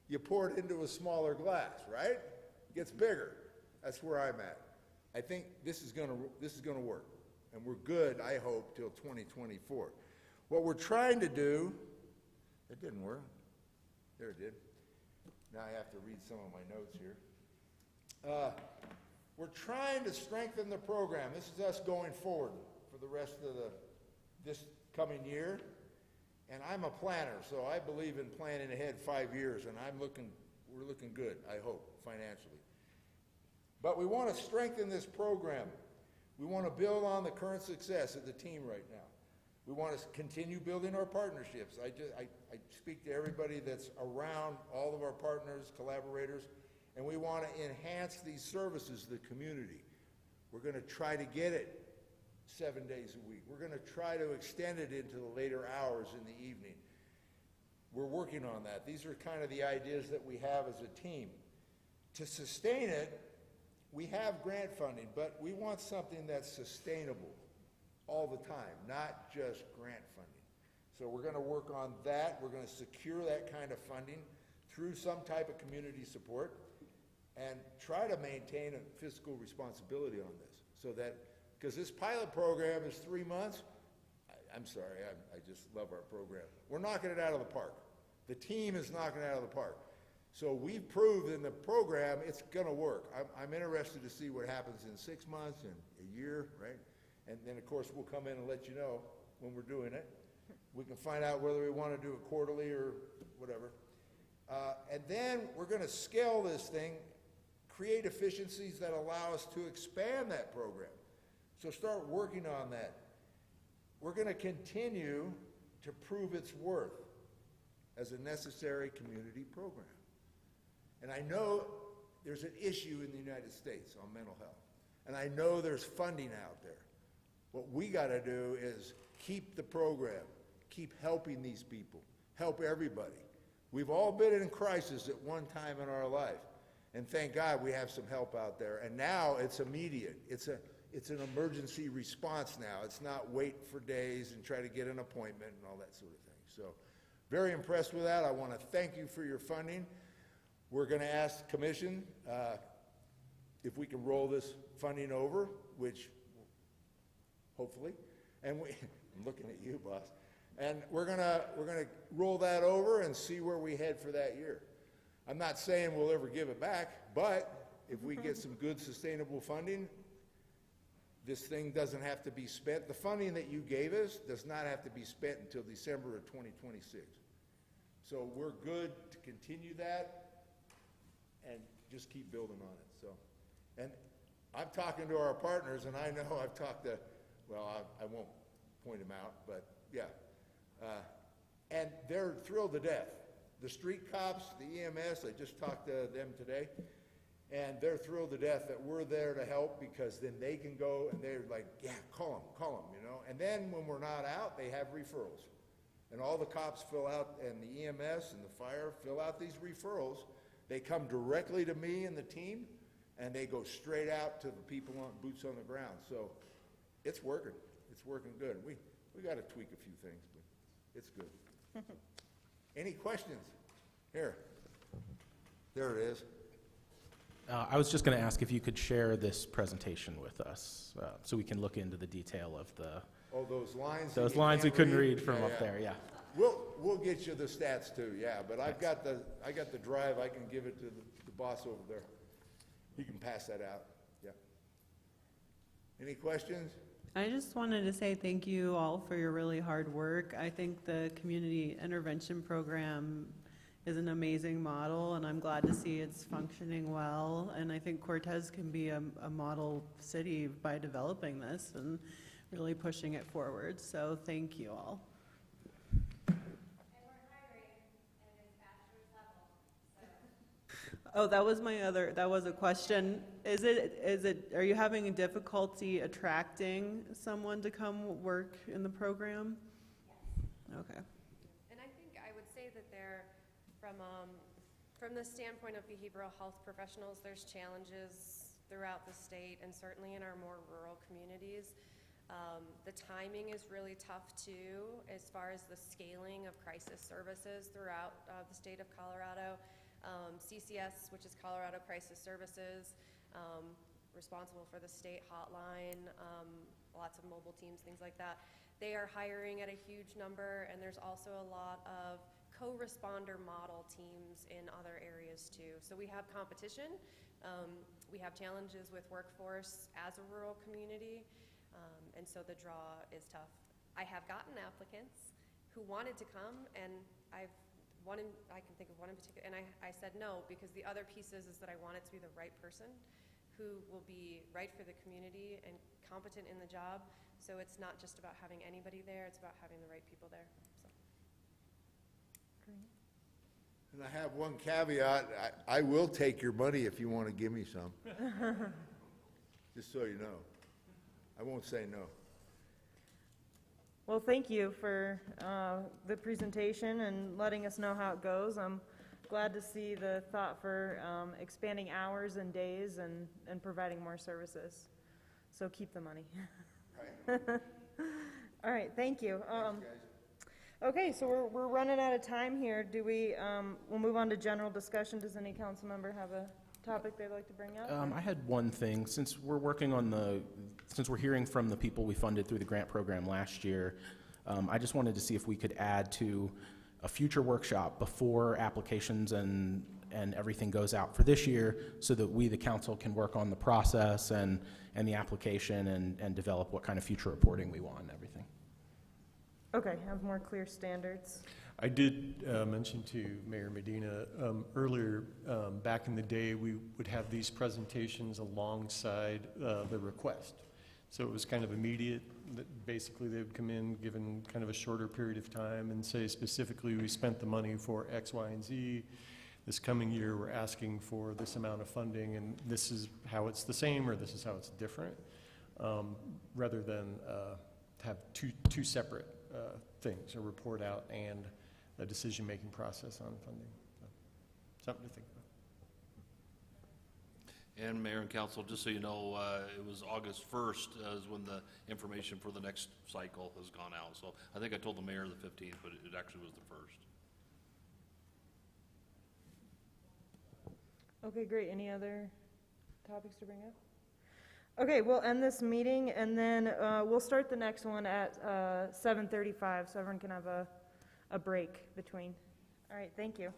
you pour it into a smaller glass, right? It gets bigger. That's where I'm at. I think this is gonna work. And we're good, I hope, till 2024. What we're trying to do, it didn't work. There it did. Now I have to read some of my notes here. We're trying to strengthen the program. This is us going forward for the rest of this coming year. And I'm a planner, so I believe in planning ahead 5 years, and we're looking good, I hope, financially. But we want to strengthen this program. We want to build on the current success of the team right now. We want to continue building our partnerships. I speak to everybody that's around, all of our partners, collaborators, and we want to enhance these services to the community. We're going to try to get it 7 days a week. We're going to try to extend it into the later hours in the evening. We're working on that. These are kind of the ideas that we have as a team. To sustain it, we have grant funding, but we want something that's sustainable all the time, not just grant funding. So we're going to work on that. We're going to secure that kind of funding through some type of community support and try to maintain a fiscal responsibility on this so that, because this pilot program is 3 months. I'm sorry, I just love our program. We're knocking it out of the park. The team is knocking it out of the park. So we've proved in the program it's going to work. I'm interested to see what happens in 6 months and a year, right? And then, of course, we'll come in and let you know when we're doing it. We can find out whether we want to do it quarterly or whatever. And then we're going to scale this thing, create efficiencies that allow us to expand that program. So start working on that. We're going to continue to prove its worth as a necessary community program. And I know there's an issue in the United States on mental health. And I know there's funding out there. What we got to do is keep the program, keep helping these people, help everybody. We've all been in crisis at one time in our life. And thank God we have some help out there. And now it's immediate. It's an emergency response now. It's not wait for days and try to get an appointment and all that sort of thing. So very impressed with that. I want to thank you for your funding. We're going to ask the commission if we can roll this funding over, which hopefully, and I'm looking at you, boss. And we're gonna roll that over and see where we head for that year. I'm not saying we'll ever give it back, but if we get some good sustainable funding, this thing doesn't have to be spent. The funding that you gave us does not have to be spent until December of 2026. So we're good to continue that and just keep building on it. So, and I'm talking to our partners, and I know I've talked to, well, I won't point them out, but yeah. And they're thrilled to death. The street cops, the EMS, I just talked to them today, and they're thrilled to death that we're there to help because then they can go and they're like, yeah, call them, you know. And then when we're not out, they have referrals. And all the cops fill out, and the EMS and the fire fill out these referrals. They come directly to me and the team, and they go straight out to the people on boots on the ground. So it's working. It's working good. We got to tweak a few things, but it's good. Any questions? Here. There it is. I was just going to ask if you could share this presentation with us so we can look into the detail of the... Oh, those lines? Those lines we couldn't read from up there, yeah. We'll get you the stats too, yeah, but I got the drive, I can give it to the boss over there. He can pass that out, yeah. Any questions? I just wanted to say thank you all for your really hard work. I think the community intervention program is an amazing model, and I'm glad to see it's functioning well. And I think Cortez can be a model city by developing this and really pushing it forward. So thank you all. Oh, that was a question. Are you having a difficulty attracting someone to come work in the program? Yes. Okay. And I think I would say that they're, from the standpoint of behavioral health professionals, there's challenges throughout the state and certainly in our more rural communities. The timing is really tough too, as far as the scaling of crisis services throughout the state of Colorado. CCS, which is Colorado Crisis Services, responsible for the state hotline, lots of mobile teams, things like that. They are hiring at a huge number, and there's also a lot of co-responder model teams in other areas too. So we have competition. We have challenges with workforce as a rural community, and so the draw is tough. I have gotten applicants who wanted to come, and I can think of one in particular, and I said no, because the other piece is that I want it to be the right person who will be right for the community and competent in the job. So it's not just about having anybody there, it's about having the right people there. So. Great. And I have one caveat, I will take your money if you want to give me some. Just so you know. I won't say no. Well, thank you for the presentation and letting us know how it goes. I'm glad to see the thought for expanding hours and days and providing more services. So keep the money. Right. All right, thank you. Thanks, guys. Okay, so we're running out of time here. Do we, we'll move on to general discussion. Does any council member have a topic they'd like to bring up? I had one thing. Since we're hearing from the people we funded through the grant program last year, I just wanted to see if we could add to a future workshop before applications and everything goes out for this year, so that we, the council, can work on the process and the application and develop what kind of future reporting we want and everything. Okay, have more clear standards. I did mention to Mayor Medina earlier, back in the day, we would have these presentations alongside the request. So it was kind of immediate. That basically, they would come in, given kind of a shorter period of time, and say specifically, we spent the money for X, Y, and Z. This coming year, we're asking for this amount of funding, and this is how it's the same, or this is how it's different, rather than have two separate things, a report out and a decision-making process on funding. So, something to think about. And Mayor and Council, just so you know, it was August 1st is when the information for the next cycle has gone out. So I think I told the mayor the 15th, but it actually was the 1st. Okay, great. Any other topics to bring up? Okay, we'll end this meeting, and then we'll start the next one at 7:35, so everyone can have a break between. All right, thank you.